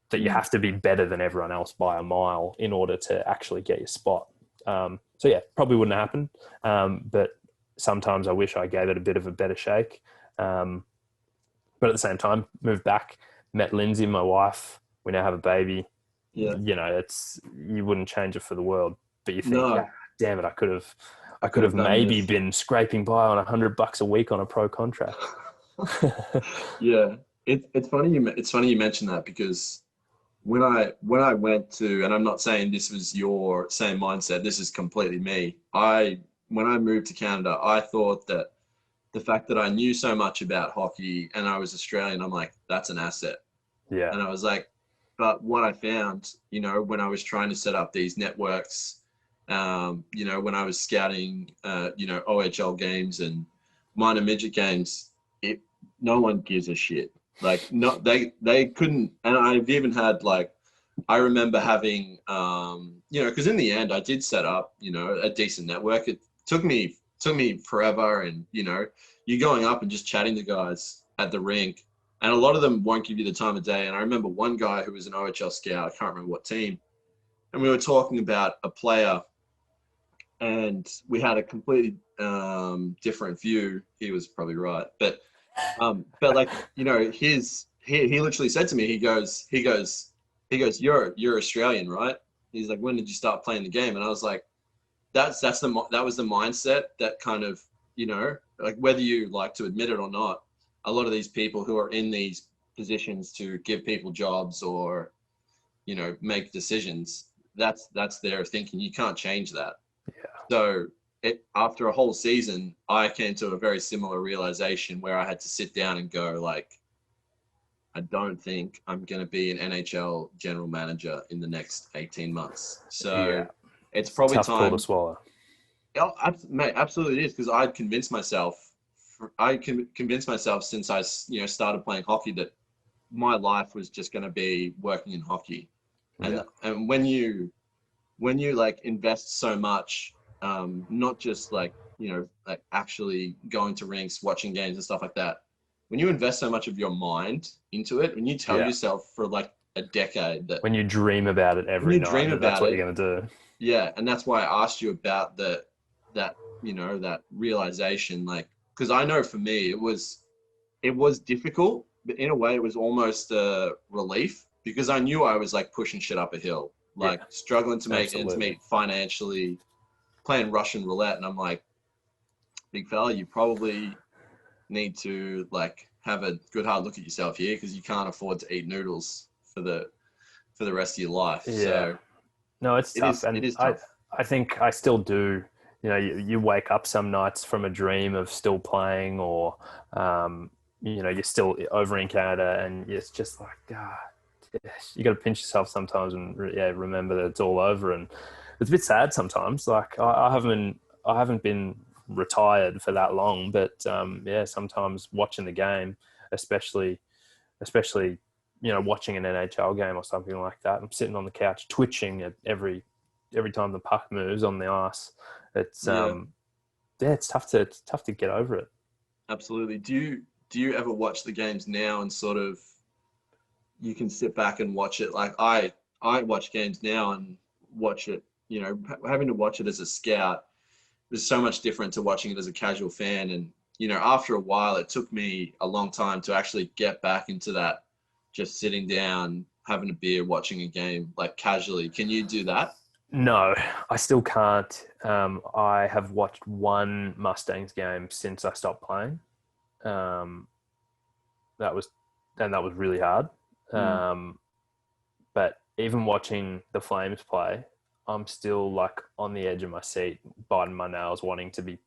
that you have to be better than everyone else by a mile in order to actually get your spot. Probably wouldn't happen. But sometimes I wish I gave it a bit of a better shake. But at the same time, moved back, met Lindsay, my wife. We now have a baby. You wouldn't change it for the world. But you think, damn it, I could have maybe been scraping by on $100 a week on a pro contract. It's funny you mentioned that, because when I went to, and I'm not saying this was your same mindset, this is completely me. When I moved to Canada, I thought that the fact that I knew so much about hockey and I was Australian, I'm like, that's an asset. And I was like, but what I found, when I was trying to set up these networks, when I was scouting, OHL games and minor midget games, no one gives a shit. Like, they couldn't. And I've even had, like, I remember having because in the end I did set up, a decent network. It took me forever, and you're going up and just chatting to guys at the rink, and a lot of them won't give you the time of day. And I remember one guy who was an OHL scout, I can't remember what team, and we were talking about a player, and we had a completely different view. He was probably right, but like he literally said to me, he goes, you're Australian, right? He's like, when did you start playing the game? And I was like, that was the mindset that kind of, like, whether you like to admit it or not, a lot of these people who are in these positions to give people jobs or, make decisions, that's their thinking. You can't change that. Yeah. So after a whole season, I came to a very similar realization where I had to sit down and go, like, I don't think I'm going to be an NHL general manager in the next 18 months. So it's probably tough time. Pill to swallow. Oh, mate, absolutely it is, because I'd convinced myself. Convinced myself since I, started playing hockey that my life was just going to be working in hockey, and when you like invest so much, not just like like actually going to rinks, watching games and stuff like that. When you invest so much of your mind into it, when you tell yourself for like a decade that when you dream about it every night, that's what you're going to do. Yeah, and that's why I asked you about that realization, like, because I know for me it was difficult, but in a way it was almost a relief, because I knew I was like pushing shit up a hill, like struggling to make ends meet financially, playing Russian roulette, and I'm like, big fella, you probably need to like have a good hard look at yourself here, because you can't afford to eat noodles for the rest of your life. Yeah. So no, it's tough. It is tough. I think I still do. You wake up some nights from a dream of still playing, or you're still over in Canada, and it's just like, you got to pinch yourself sometimes and remember that it's all over. And it's a bit sad sometimes. Like I haven't been retired for that long, but sometimes watching the game, especially watching an NHL game or something like that, I'm sitting on the couch twitching at every time the puck moves on the ice. It's it's tough to get over it. Absolutely. Do you ever watch the games now and sort of you can sit back and watch it? Like I watch games now and watch it, having to watch it as a scout is so much different to watching it as a casual fan. And, after a while, it took me a long time to actually get back into that, just sitting down, having a beer, watching a game, like casually. Can you do that? No, I still can't. I have watched one Mustangs game since I stopped playing. That was really hard. But even watching the Flames play, I'm still like on the edge of my seat, biting my nails, wanting to be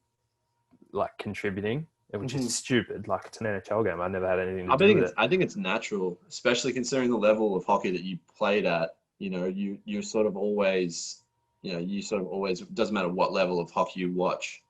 like contributing, which is stupid. Like, it's an NHL game. I never had anything to do with it. I think it's natural, especially considering the level of hockey that you played at. You sort of always, it doesn't matter what level of hockey you watch,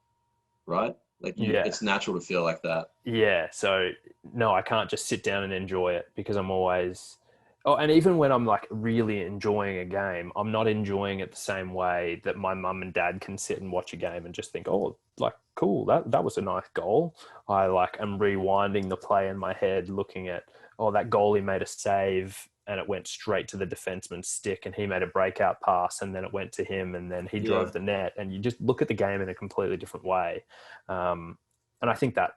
right? Like, it's natural to feel like that. Yeah. So no, I can't just sit down and enjoy it, because I'm always. Oh, and even when I'm like really enjoying a game, I'm not enjoying it the same way that my mum and dad can sit and watch a game and just think, oh, like, cool, that was a nice goal. I like am rewinding the play in my head, looking at, oh, that goalie made a save and it went straight to the defenseman's stick, and he made a breakout pass, and then it went to him, and then he drove the net, and you just look at the game in a completely different way. And I think that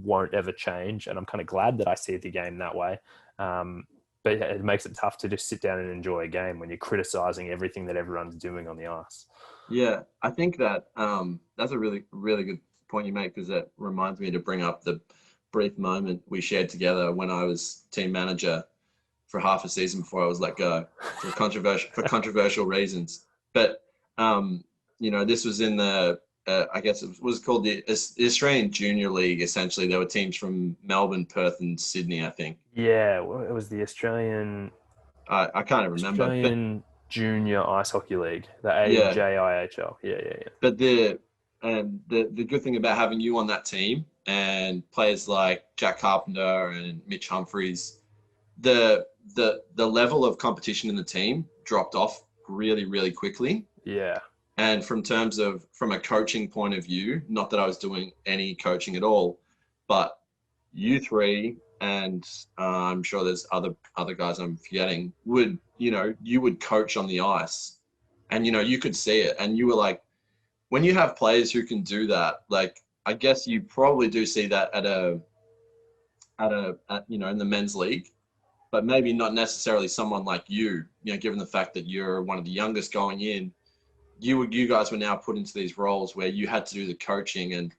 won't ever change, and I'm kind of glad that I see the game that way. But it makes it tough to just sit down and enjoy a game when you're criticizing everything that everyone's doing on the ice. Yeah, I think that that's a really, really good point you make, because that reminds me to bring up the brief moment we shared together when I was team manager for half a season before I was let go for controversial reasons. But this was in the I guess it was called the Australian Junior League. Essentially, there were teams from Melbourne, Perth, and Sydney, I think. Yeah, well, it was the Australian. I can't remember. Australian Junior Ice Hockey League, the AJIHL. Yeah. But the good thing about having you on that team and players like Jack Carpenter and Mitch Humphreys, the level of competition in the team dropped off really, really quickly. Yeah. And from a coaching point of view, not that I was doing any coaching at all, but you three and I'm sure there's other guys I'm forgetting would, you would coach on the ice, and you could see it, and you were like, when you have players who can do that, like I guess you probably do see that in the men's league, but maybe not necessarily someone like given the fact that you're one of the youngest going in, you guys were now put into these roles where you had to do the coaching, and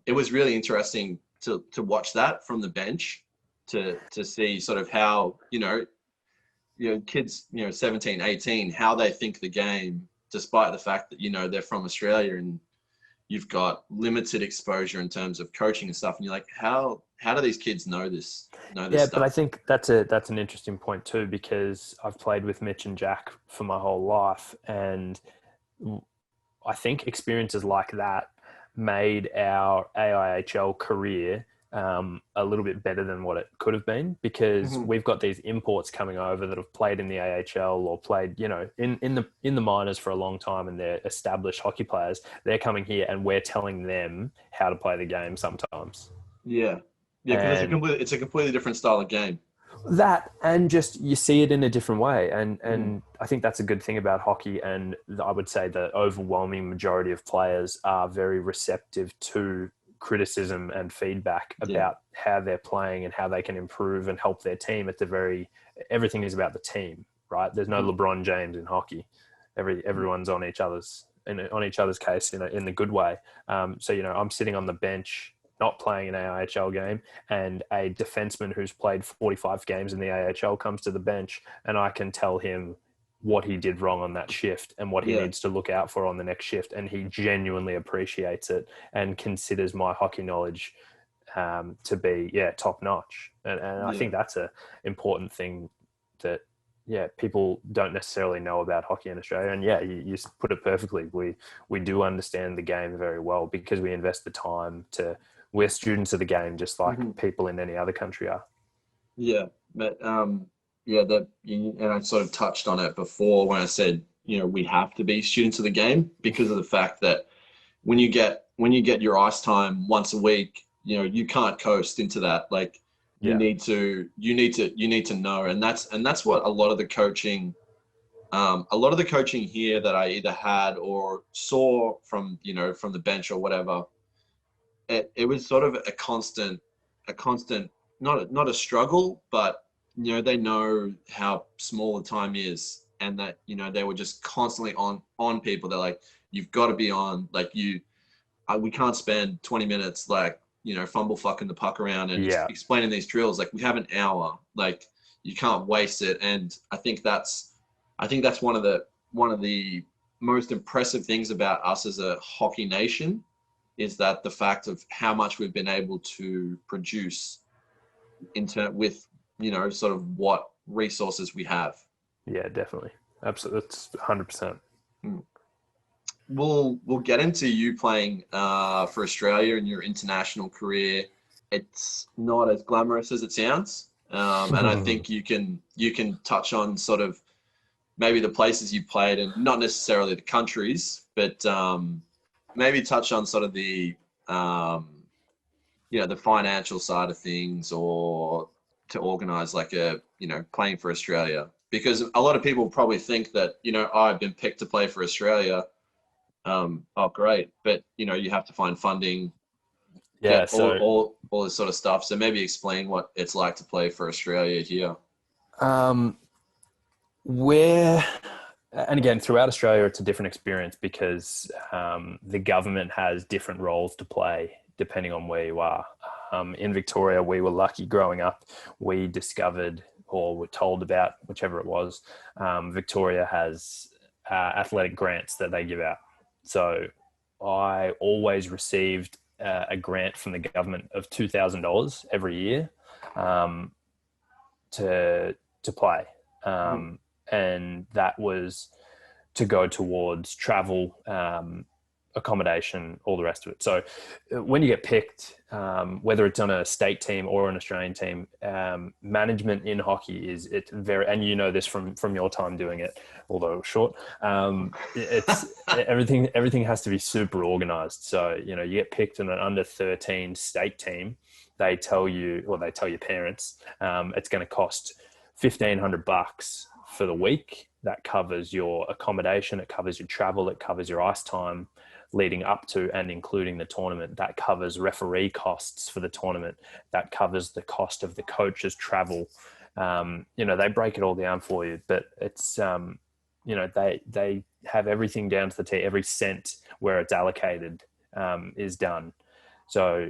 it was really interesting to watch that from the bench, to see sort of how kids 17, 18, how they think the game, despite the fact that they're from Australia and you've got limited exposure in terms of coaching and stuff, and you're like, how do these kids know this Yeah, stuff? but I think that's an interesting point too, because I've played with Mitch and Jack for my whole life, and I think experiences like that made our AIHL career a little bit better than what it could have been, because we've got these imports coming over that have played in the AHL or played, in the minors for a long time, and they're established hockey players. They're coming here and we're telling them how to play the game sometimes. Yeah, because it's a completely different style of game. That, and just you see it in a different way, and I think that's a good thing about hockey, and I would say the overwhelming majority of players are very receptive to criticism and feedback about how they're playing and how they can improve and help their team. Everything is about the team, right? There's no LeBron James in hockey. Everyone's on each other's case in the good way. So I'm sitting on the bench, not playing an AIHL game, and a defenseman who's played 45 games in the AHL comes to the bench, and I can tell him what he did wrong on that shift and what he needs to look out for on the next shift. And he genuinely appreciates it and considers my hockey knowledge to be, top notch. And I think that's an important thing that, people don't necessarily know about hockey in Australia. And you put it perfectly. We do understand the game very well because we invest the time we're students of the game, just like people in any other country are. Yeah, but and I sort of touched on it before when I said, we have to be students of the game, because of the fact that when you get your ice time once a week, you can't coast into that. Like you need to know, and that's what a lot of the coaching here that I either had or saw from the bench or whatever, it was sort of a constant, not a struggle, but they know how small the time is, and that they were just constantly on people. They're like, you've got to be on, like we can't spend 20 minutes like fumble fucking the puck around and explaining these drills. Like we have an hour, like you can't waste it. And I think that's one of the most impressive things about us as a hockey nation, is that the fact of how much we've been able to produce with sort of what resources we have. Yeah, definitely. Absolutely. That's 100%. We'll get into you playing for Australia and your international career. It's not as glamorous as it sounds, and I think you can touch on sort of maybe the places you played, and not necessarily the countries, but maybe touch on sort of the the financial side of things, or to organize like playing for Australia, because a lot of people probably think that I've been picked to play for Australia. Oh great, but you have to find funding, all this sort of stuff. So maybe explain what it's like to play for Australia here. And again, throughout Australia, it's a different experience, because the government has different roles to play depending on where you are. In Victoria, we were lucky growing up. We discovered, or were told about, whichever it was, Victoria has athletic grants that they give out. So I always received a grant from the government of $2,000 every year to play. And that was to go towards travel accommodation, all the rest of it. So when you get picked, whether it's on a state team or an Australian team, management in hockey it's very, and you know this from your time doing it, although short, it's everything has to be super organized. So, you get picked in an under 13 state team. They tell you, or they tell your parents, it's going to cost $1,500 for the week. That covers your accommodation, it covers your travel, it covers your ice time leading up to and including the tournament. That covers referee costs for the tournament. That covers the cost of the coach's travel. They break it all down for you, but it's, they have everything down to the T. Every cent where it's allocated is done. So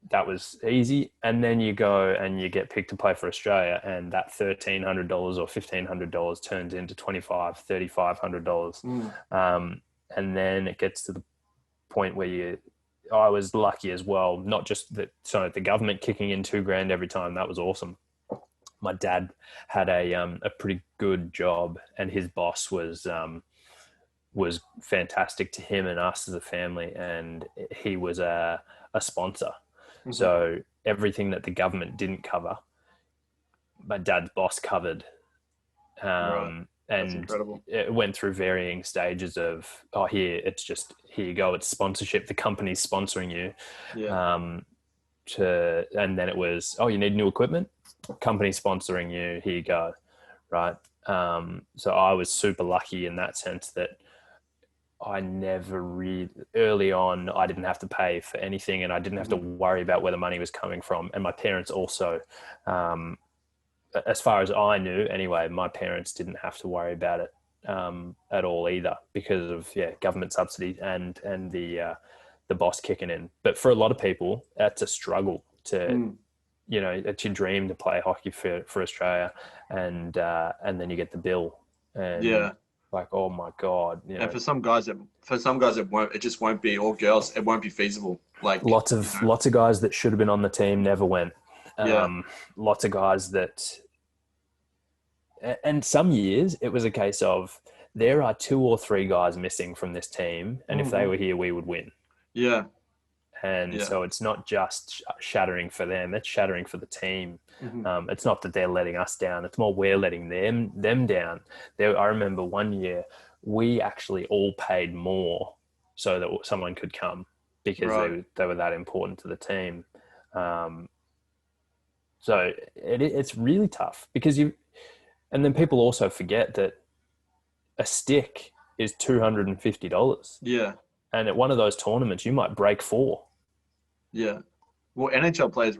that was easy. And then you go and you get picked to play for Australia, and that $1,300 or $1,500 turns into $2,500, $3,500. And then it gets to the point where I was lucky as well, not just that, so the government kicking in $2,000 every time. That was awesome. My dad had a pretty good job, and his boss was fantastic to him and us as a family. And he was a sponsor. Mm-hmm. So everything that the government didn't cover, my dad's boss covered. Right. That's and incredible. It went through varying stages of, here you go, it's sponsorship. The company's sponsoring you. Yeah. And then it was, you need new equipment, company sponsoring you, here you go. Right. So I was super lucky in that sense that I never really, early on, I didn't have to pay for anything, and I didn't have to worry about where the money was coming from. And my parents also, as far as I knew anyway, my parents didn't have to worry about it at all either, because of government subsidy and the boss kicking in. But for a lot of people, that's a struggle to, it's your dream to play hockey for Australia, and then you get the bill, and like, oh my God. And for some guys, it just won't be, or girls, it won't be feasible. Like lots of guys that should have been on the team never went. Lots of guys that, and some years it was a case of there are 2 or 3 guys missing from this team, and if they were here, we would win. Yeah. And so it's not just shattering for them, it's shattering for the team. It's not that they're letting us down, it's more we're letting them down. I remember one year we actually all paid more so that someone could come, because they were that important to the team. So it's really tough, because and then people also forget that a stick is $250. Yeah. And at one of those tournaments, you might break 4. Yeah. Well, NHL players,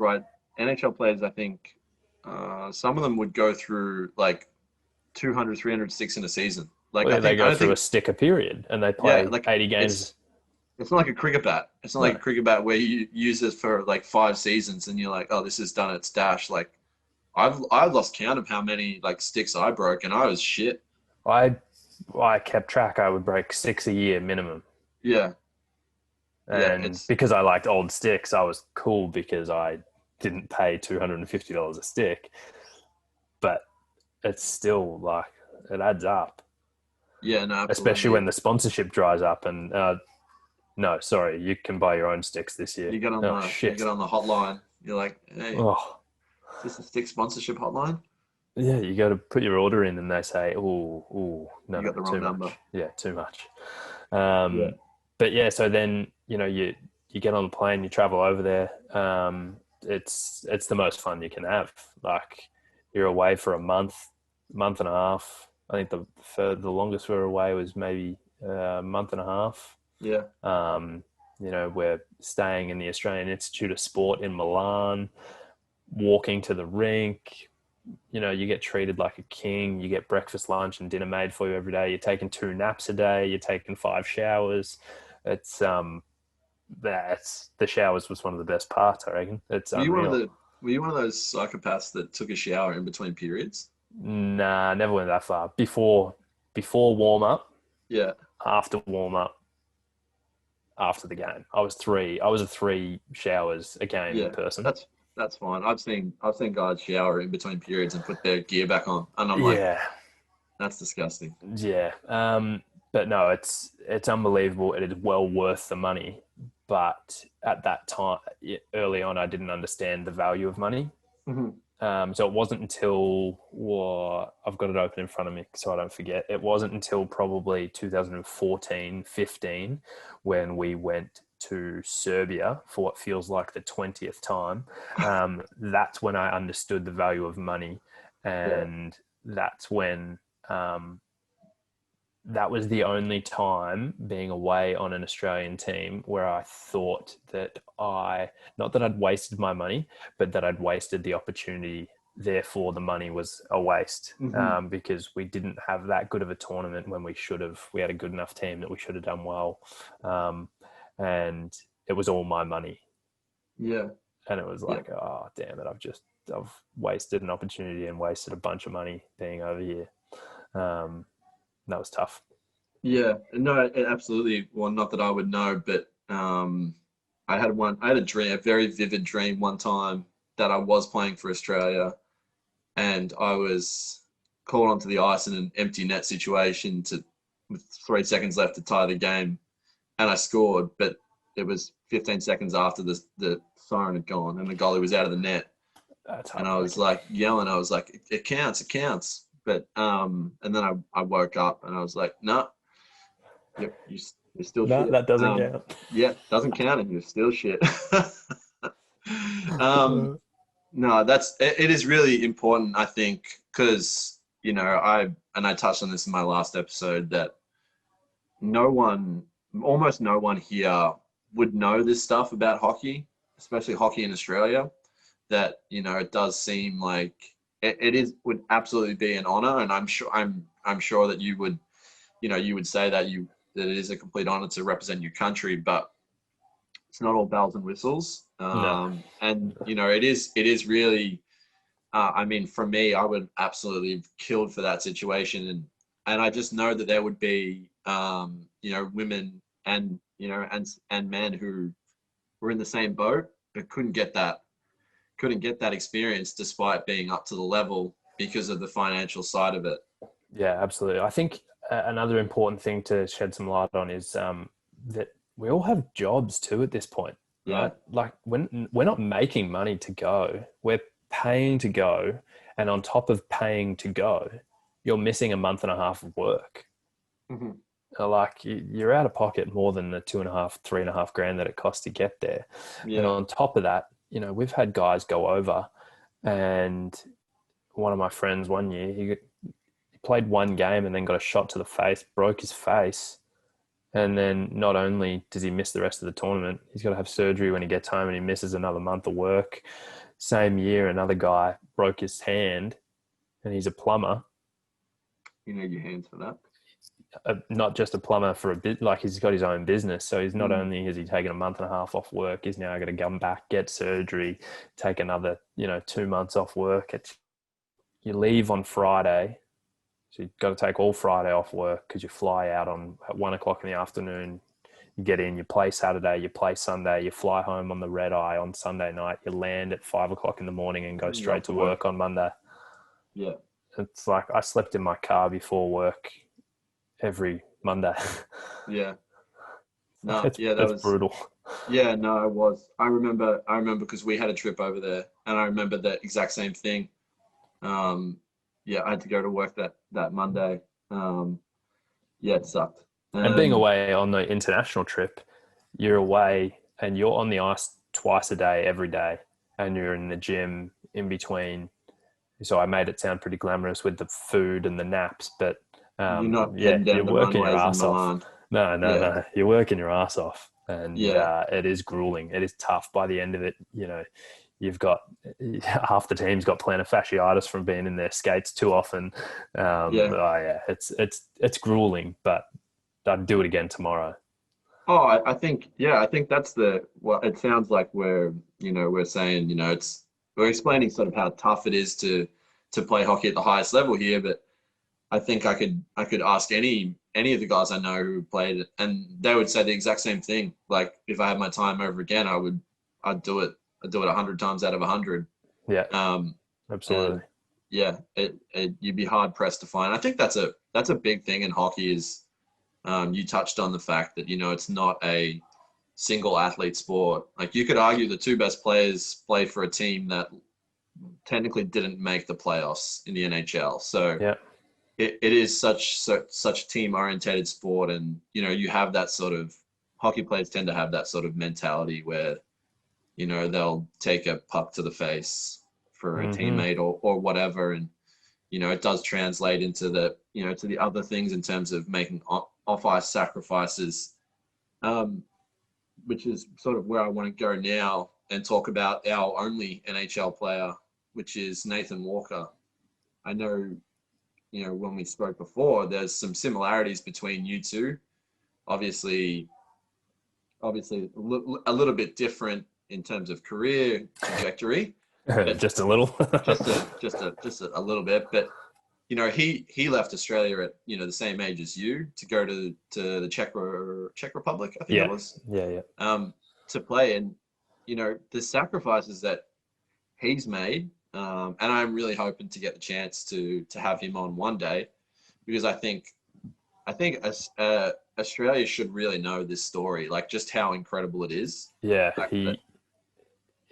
I think, some of them would go through like 200, 300 sticks in a season. Like, they go through a stick a period, and they play 80 games. It's not like a cricket bat. It's not like a cricket bat where you use it for like 5 seasons and you're like, oh, this is done, it's dash. Like, I've lost count of how many like sticks I broke, and I was shit. I kept track. I would break 6 a year minimum. Yeah. And because I liked old sticks, I was cool because I didn't pay $250 a stick. But it's still like, it adds up. Yeah, no, absolutely. Especially when the sponsorship dries up, and no, sorry, you can buy your own sticks this year. You get on the hotline. You're like, hey, is this a stick sponsorship hotline? Yeah, you got to put your order in, and they say, no, you got the wrong number. Much. Yeah, too much. But so then, you get on the plane, you travel over there. It's the most fun you can have. Like, you're away for a month and a half. I think the longest we were away was maybe a month and a half. Yeah. We're staying in the Australian Institute of Sport in Milan, walking to the rink. You get treated like a king. You get breakfast, lunch, and dinner made for you every day. You're taking 2 naps a day. You're taking 5 showers. It's the showers was one of the best parts, I reckon. It's unreal. Were you one of those psychopaths that took a shower in between periods? Nah, never went that far. Before warm up. Yeah. After warm up. After the game, I was a 3 showers a game person. That's fine. I've seen guys shower in between periods and put their gear back on, and I'm like, that's disgusting. Yeah. but no, it's unbelievable. It is well worth the money. But at that time, early on, I didn't understand the value of money. Mm-hmm. So it wasn't until, well, I've got it open in front of me so I don't forget. It wasn't until probably 2014, 15 when we went to Serbia for what feels like the 20th time. That's when I understood the value of money. Yeah. And that's when that was the only time being away on an Australian team where I thought that not that I'd wasted my money, but that I'd wasted the opportunity. Therefore, the money was a waste Mm-hmm. because we didn't have that good of a tournament when we should have. We had a good enough team that we should have done well. And it was all my money. Yeah. And it was Yeah. like, oh, damn it. I've wasted an opportunity and wasted a bunch of money being over here. That was tough. Yeah, no, absolutely. Well, not that I would know, but I had a dream, a very vivid dream one time that I was playing for Australia, and I was called onto the ice in an empty net situation with 3 seconds left to tie the game, and I scored, but it was 15 seconds after the siren had gone and the goalie was out of the net, That's and I was heartbreaking. like yelling, I was like, it counts, it counts. But and then I woke up and I was like, no, you're still No, shit. that doesn't count. Yeah, doesn't count, and you're still shit. um, no, it is really important, I think, because I touched on this in my last episode that no one, almost no one here would know this stuff about hockey, especially hockey in Australia. That it does seem like would absolutely be an honor, and I'm sure that you would say that it is a complete honor to represent your country, but it's not all bells and whistles. No. And it is really. I mean, for me, I would absolutely have killed for that situation, and I just know that there would be women and and men who were in the same boat but couldn't get that experience despite being up to the level because of the financial side of it. Yeah, absolutely. I think another important thing to shed some light on is that we all have jobs too at this point, Yeah. right? Like when we're not making money to go, we're paying to go, and on top of paying to go, you're missing a month and a half of work. Hmm. Like you're out of pocket more than the 2.5, 3.5 grand that it costs to get there. And Yeah. on top of that, we've had guys go over, and one of my friends one year, he played one game and then got a shot to the face, broke his face. And then not only does he miss the rest of the tournament, he's got to have surgery when he gets home and he misses another month of work. Same year, another guy broke his hand and he's a plumber. You need your hands for that. Not just a plumber for a bit, like he's got his own business. So he's not Mm. only has he taken a month and a half off work, he's now got to come back, get surgery, take another, 2 months off work. You leave on Friday. So you've got to take all Friday off work because you fly out at 1 o'clock in the afternoon. You get in, you play Saturday, you play Sunday, you fly home on the red eye on Sunday night, you land at 5 o'clock in the morning and go You're straight off to to work. work on Monday. Yeah. It's like I slept in my car before work every Monday. Yeah. No, it's yeah, that it's was. brutal. Yeah, no, it was. I remember because we had a trip over there, and I remember the exact same thing. Um, yeah, I had to go to work that Monday. Um, yeah, it sucked. And being And away on the international trip, you're away and you're on the ice twice a day, every day, and you're in the gym in between. So I made it sound pretty glamorous with the food and the naps, but you're not yeah, heading you're down the working your runways in ass off. Milan. No, no, Yeah, no, you're working your ass off, and yeah, it is grueling. It is tough. By the end of it, you've got half the team's got plantar fasciitis from being in their skates too often. yeah. Oh yeah, it's grueling, but I'd do it again tomorrow. Oh, I think that's what it sounds like we're saying, we're explaining sort of how tough it is to play hockey at the highest level here, but I think I could ask any of the guys I know who played it, and they would say the exact same thing. Like if I had my time over again, I'd do it. I'd do it 100 times out of 100. Yeah, Um, absolutely. and yeah, you'd be hard pressed to find. I think that's a big thing in hockey is You touched on the fact that, it's not a single athlete sport. Like, you could argue the two best players play for a team that technically didn't make the playoffs in the NHL. So Yeah. it is such team orientated sport. And, you have that sort of, hockey players tend to have that sort of mentality where, they'll take a puck to the face for a teammate or whatever. And, it does translate into to the other things in terms of making off ice sacrifices, which is sort of where I want to go now and talk about our only NHL player, which is Nathan Walker. I know, when we spoke before, there's some similarities between you two. Obviously a little bit different in terms of career trajectory. But Just a little. just a little bit. But he left Australia at the same age as you to go to the Czech Republic, I think it was. Yeah. To play, and the sacrifices that he's made, and I'm really hoping to get the chance to have him on one day, because I think Australia should really know this story, like just how incredible it is. Yeah,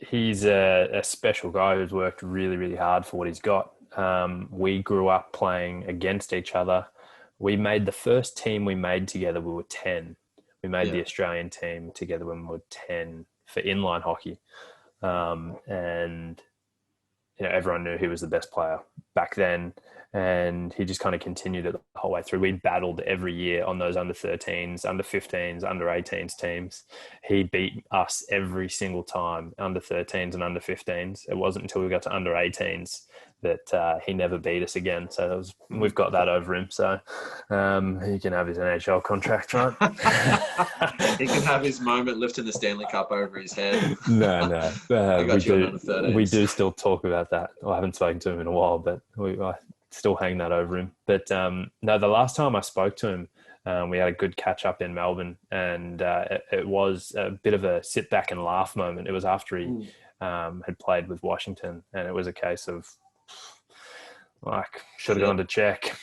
he's a special guy who's worked really, really hard for what he's got. We grew up playing against each other. We made the first team we made together, we were 10. We made the Australian team together when we were 10 for inline hockey. And, everyone knew he was the best player back then. And he just kind of continued it the whole way through. We battled every year on those under 13s, under 15s, under 18s teams. He beat us every single time, under 13s and under 15s. It wasn't until we got to under 18s that he never beat us again. So we've got that over him. So he can have his NHL contract, right? He can have his moment lifting the Stanley Cup over his head. No. We do still talk about that. I haven't spoken to him in a while, but I still hang that over him. But no, the last time I spoke to him, we had a good catch up in Melbourne, and it was a bit of a sit back and laugh moment. It was after he had played with Washington, and it was a case of, like, should have gone to Czech.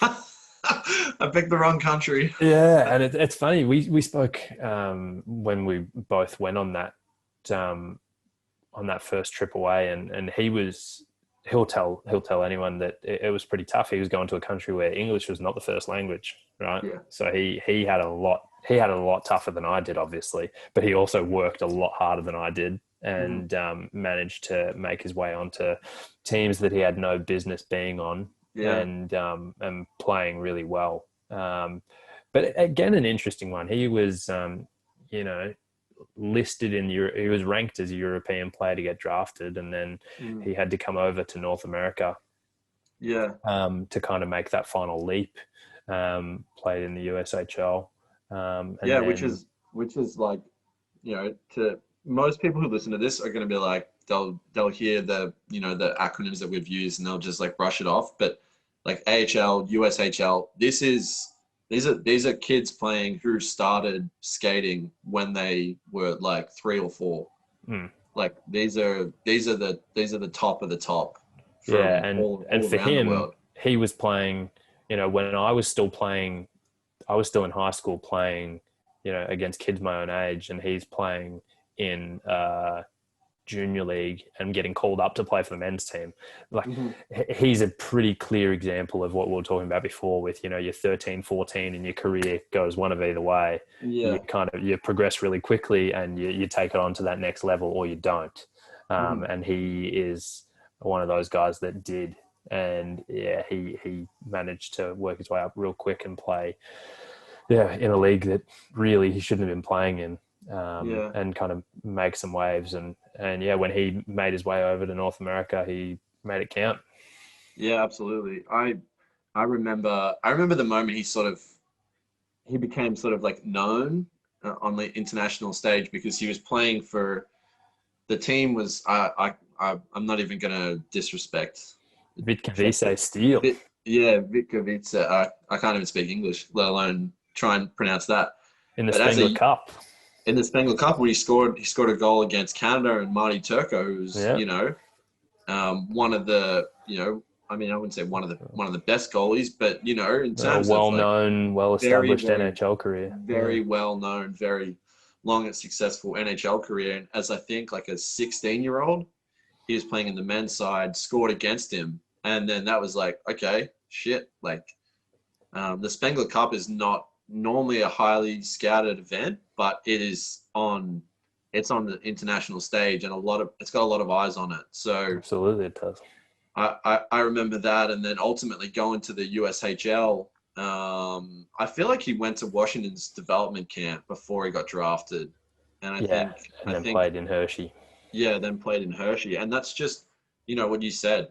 I picked the wrong country. Yeah, and it's funny. We spoke when we both went on that first trip away, and he'll tell anyone that it was pretty tough. He was going to a country where English was not the first language, right? Yeah. So he had a lot tougher than I did, obviously, but he also worked a lot harder than I did, and managed to make his way onto teams that he had no business being on, and playing really well. But again, an interesting one. He was, listed he was ranked as a European player to get drafted, and then he had to come over to North America to kind of make that final leap. Played in the USHL, which is like, to most people who listen to this are going to be like, they'll hear the the acronyms that we've used, and they'll just like brush it off. But like AHL, USHL, these are kids playing who started skating when they were like 3 or 4. Like these are the top of the top. And for him, he was playing. When I was still playing, I was still in high school playing. Against kids my own age, and he's playing in junior league and getting called up to play for the men's team. Like he's a pretty clear example of what we were talking about before with, you're 13, 14 and your career goes one of either way. You progress really quickly and you take it on to that next level, or you don't. And he is one of those guys that did. And he managed to work his way up real quick and play in a league that really he shouldn't have been playing in. And kind of make some waves. And when he made his way over to North America, he made it count. Yeah, absolutely. I remember the moment he became sort of like known on the international stage, because he was playing for the team was, I'm not even going to disrespect. Vitkovice Steel. Vitkovice. I can't even speak English, let alone try and pronounce that. In the Spengler Cup. In the Spengler Cup, where he scored a goal against Canada, and Marty Turco, who's one of the I mean, I wouldn't say one of the best goalies, but you know, in A terms of like well-known, very, well-established very, NHL career. very well known, very long and successful NHL career. And as I think like a 16-year-old, he was playing in the men's side, scored against him, and then that was like, okay, shit. Like the Spengler Cup is not normally a highly scouted event, but it's on the international stage, and it's got a lot of eyes on it. So Absolutely, it does. I remember that, and then ultimately going to the USHL. I feel like he went to Washington's development camp before he got drafted, and I then think played in Hershey. yeah, then played in Hershey, and that's just what you said.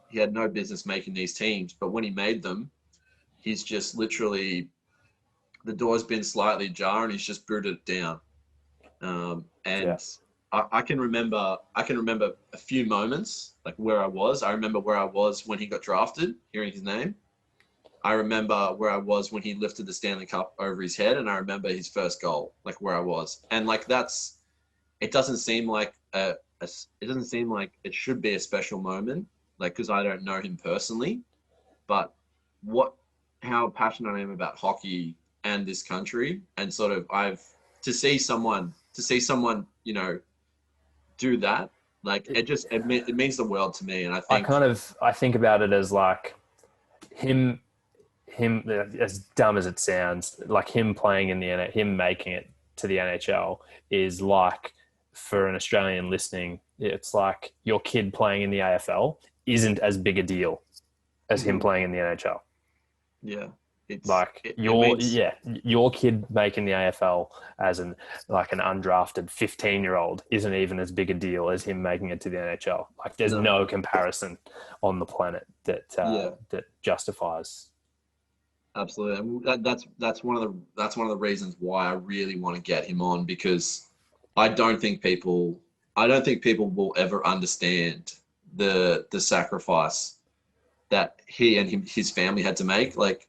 He had no business making these teams, but when he made them, he's just literally the door's been slightly ajar, and he's just booted it down. And I can remember a few moments like where I was. I remember where I was when he got drafted, hearing his name. I remember where I was when he lifted the Stanley Cup over his head, and I remember his first goal, like where I was. And like it doesn't seem like it should be a special moment, like because I don't know him personally, but how passionate I am about hockey and this country, and sort of to see someone do that, like it means the world to me. And I think about it as like him as dumb as it sounds, like him playing in him making it to the NHL is like, for an Australian listening, it's like your kid playing in the AFL isn't as big a deal as him playing in the NHL. Yeah. Your kid making the AFL as an undrafted 15-year-old isn't even as big a deal as him making it to the NHL. Like there's no comparison on the planet that justifies. Absolutely. And that's one of the reasons why I really want to get him on, because I don't think people will ever understand the sacrifice that he and his family had to make. Like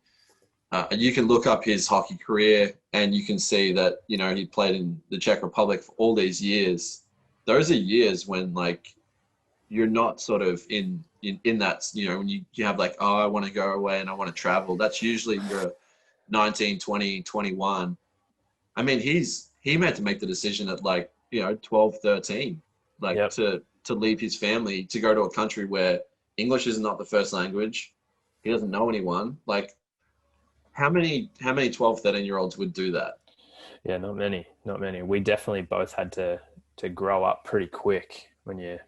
you can look up his hockey career and you can see that, he played in the Czech Republic for all these years. Those are years when like you're not sort of in that, when you have like, oh, I want to go away and I want to travel. That's usually your 19, 20, 21. I mean, he had to make the decision at like, 12, 13, like to leave his family to go to a country where English is not the first language. He doesn't know anyone. Like how many 12, 13-year-olds would do that? Yeah, not many. We definitely both had to grow up pretty quick when you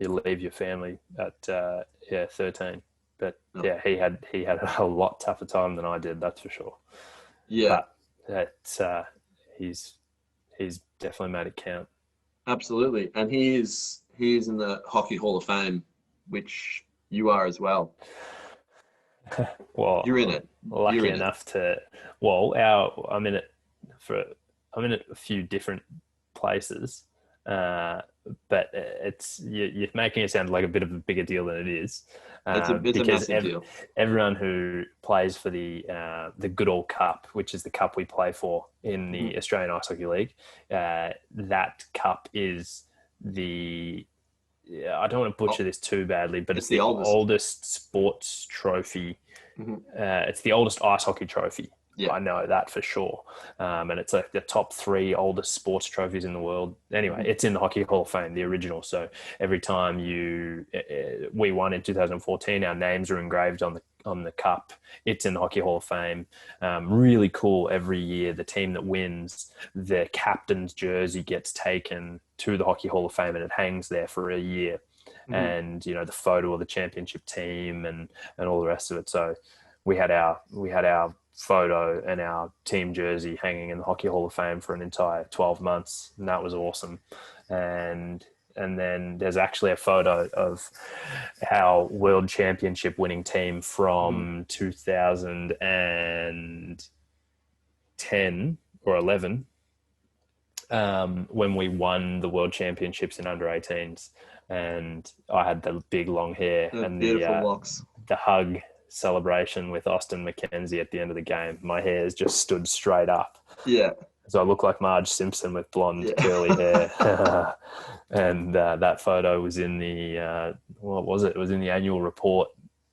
leave your family at 13. But he had a lot tougher time than I did, that's for sure. Yeah. But he's definitely made it count. Absolutely. And he is in the Hockey Hall of Fame, which you are as well. Well, you're in it. Lucky enough to. Well, I'm in it a few different places, but you're making it sound like a bit of a bigger deal than it is. It's a massive deal. Everyone who plays for the Goodall Cup, which is the cup we play for in the Australian Ice Hockey League, that cup is I don't want to butcher this too badly, but it's the oldest sports trophy. It's the oldest ice hockey trophy. Yeah. I know that for sure. And it's like the top 3 oldest sports trophies in the world. Anyway, it's in the Hockey Hall of Fame, the original. So every time we won in 2014, our names are engraved on the cup. It's in the Hockey Hall of Fame. Really cool. Every year, the team that wins, the captain's jersey gets taken to the Hockey Hall of Fame, and it hangs there for a year. And the photo of the championship team and all the rest of it. So we had our photo and our team jersey hanging in the Hockey Hall of Fame for an entire 12 months, and that was awesome. And then there's actually a photo of our world championship winning team from 2010 or 11, when we won the world championships in under 18s, and I had the big long hair and beautiful locks. The hug celebration with Austin McKenzie at the end of the game. My hair has just stood straight up. Yeah. So I look like Marge Simpson with blonde curly hair. And that photo was in the what was it? It was in the annual report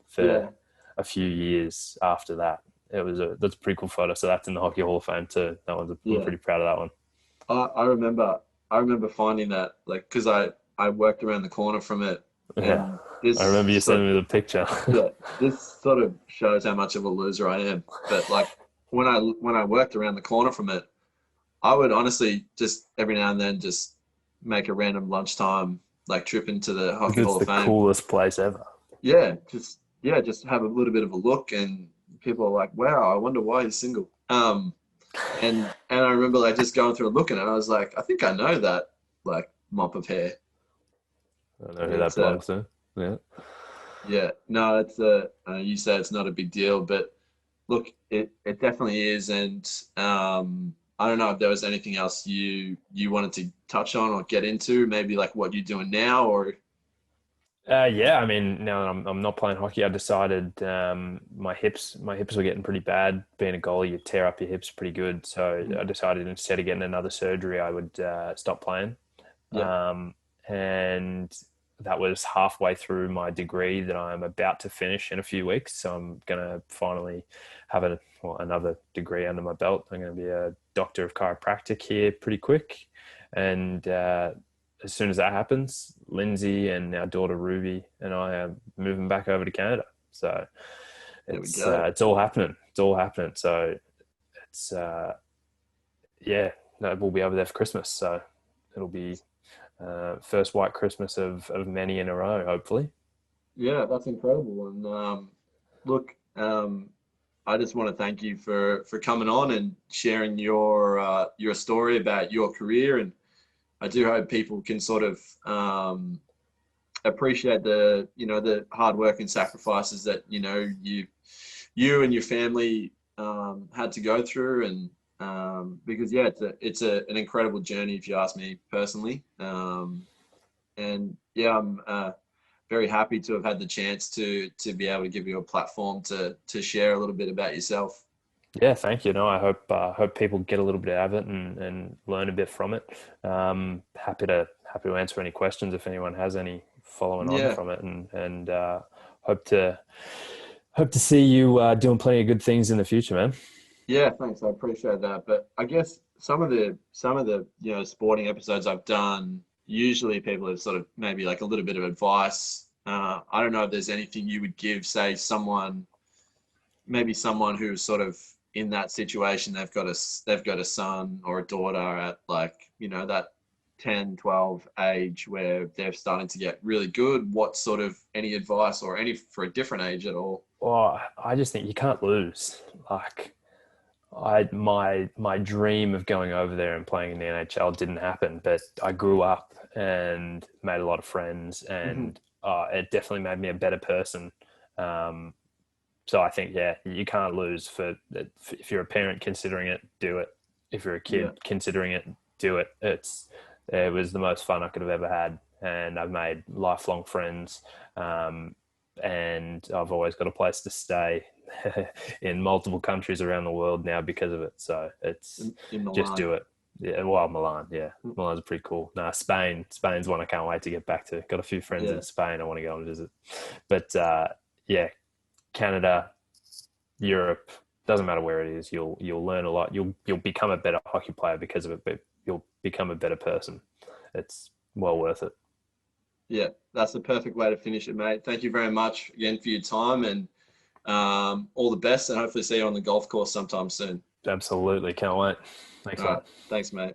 for a few years after that. That's a pretty cool photo. So that's in the Hockey Hall of Fame too. I'm pretty proud of that one. I remember finding that, like, because I worked around the corner from it, Yeah, and this I remember you sort sending me the picture. yeah, this sort of shows how much of a loser I am. But like when I worked around the corner from it, I would honestly just every now and then just make a random lunchtime like trip into the Hockey It's Hall of the Fame. coolest place ever. Just have a little bit of a look, and people are like, "Wow, I wonder why he's single." And I remember like just going through and looking, and I was like, "I think I know that like mop of hair." I don't know who that belongs to. Yeah. Yeah, no, you say it's not a big deal, but look, it definitely is, and I don't know if there was anything else you wanted to touch on or get into, maybe like what you're doing now, or Yeah, I mean, now that I'm not playing hockey, I decided my hips were getting pretty bad. Being a goalie, you tear up your hips pretty good. So I decided instead of getting another surgery, I would stop playing. yeah, And that was halfway through my degree that I'm about to finish in a few weeks. So I'm going to finally have another degree under my belt. I'm going to be a doctor of chiropractic here pretty quick. And as soon as that happens, Lindsay and our daughter Ruby and I are moving back over to Canada. So there we go. it's all happening. It's all happening. So it's we'll be over there for Christmas. So it'll be first white Christmas of many in a row, hopefully. Yeah, that's incredible. And look, I just want to thank you for coming on and sharing your story about your career, and I do hope people can sort of appreciate the hard work and sacrifices that you and your family had to go through, and because it's an incredible journey if you ask me personally, and yeah, I'm very happy to have had the chance to be able to give you a platform to share a little bit about yourself. Yeah, thank you. No, I hope people get a little bit out of it and learn a bit from it. Happy to answer any questions if anyone has any following on Yeah. from it, and hope to see you doing plenty of good things in the future, man. Yeah, thanks. I appreciate that. But I guess some of the sporting episodes I've done, usually people have sort of maybe like a little bit of advice. I don't know if there's anything you would give, say someone who's sort of in that situation. They've got a son or a daughter at like, that 10, 12 age where they're starting to get really good. What sort of any advice or any for a different age at all? Well, I just think you can't lose. Like, my dream of going over there and playing in the NHL didn't happen, but I grew up and made a lot of friends, and it definitely made me a better person. So I think, you can't lose. If you're a parent considering it, do it. If you're a kid considering it, do it. It was the most fun I could have ever had, and I've made lifelong friends, and I've always got a place to stay in multiple countries around the world now because of it. So it's in Milan. Just do it. Yeah, well, Milan, yeah. Milan's pretty cool. Spain's one I can't wait to get back to. Got a few friends in Spain I want to go and visit. But Canada, Europe, doesn't matter where it is, you'll learn a lot. You'll become a better hockey player because of it, but you'll become a better person. It's well worth it. Yeah, that's the perfect way to finish it, mate. Thank you very much again for your time, and all the best, and hopefully see you on the golf course sometime soon. Absolutely. Can't wait. Thanks, All right. Thanks, mate.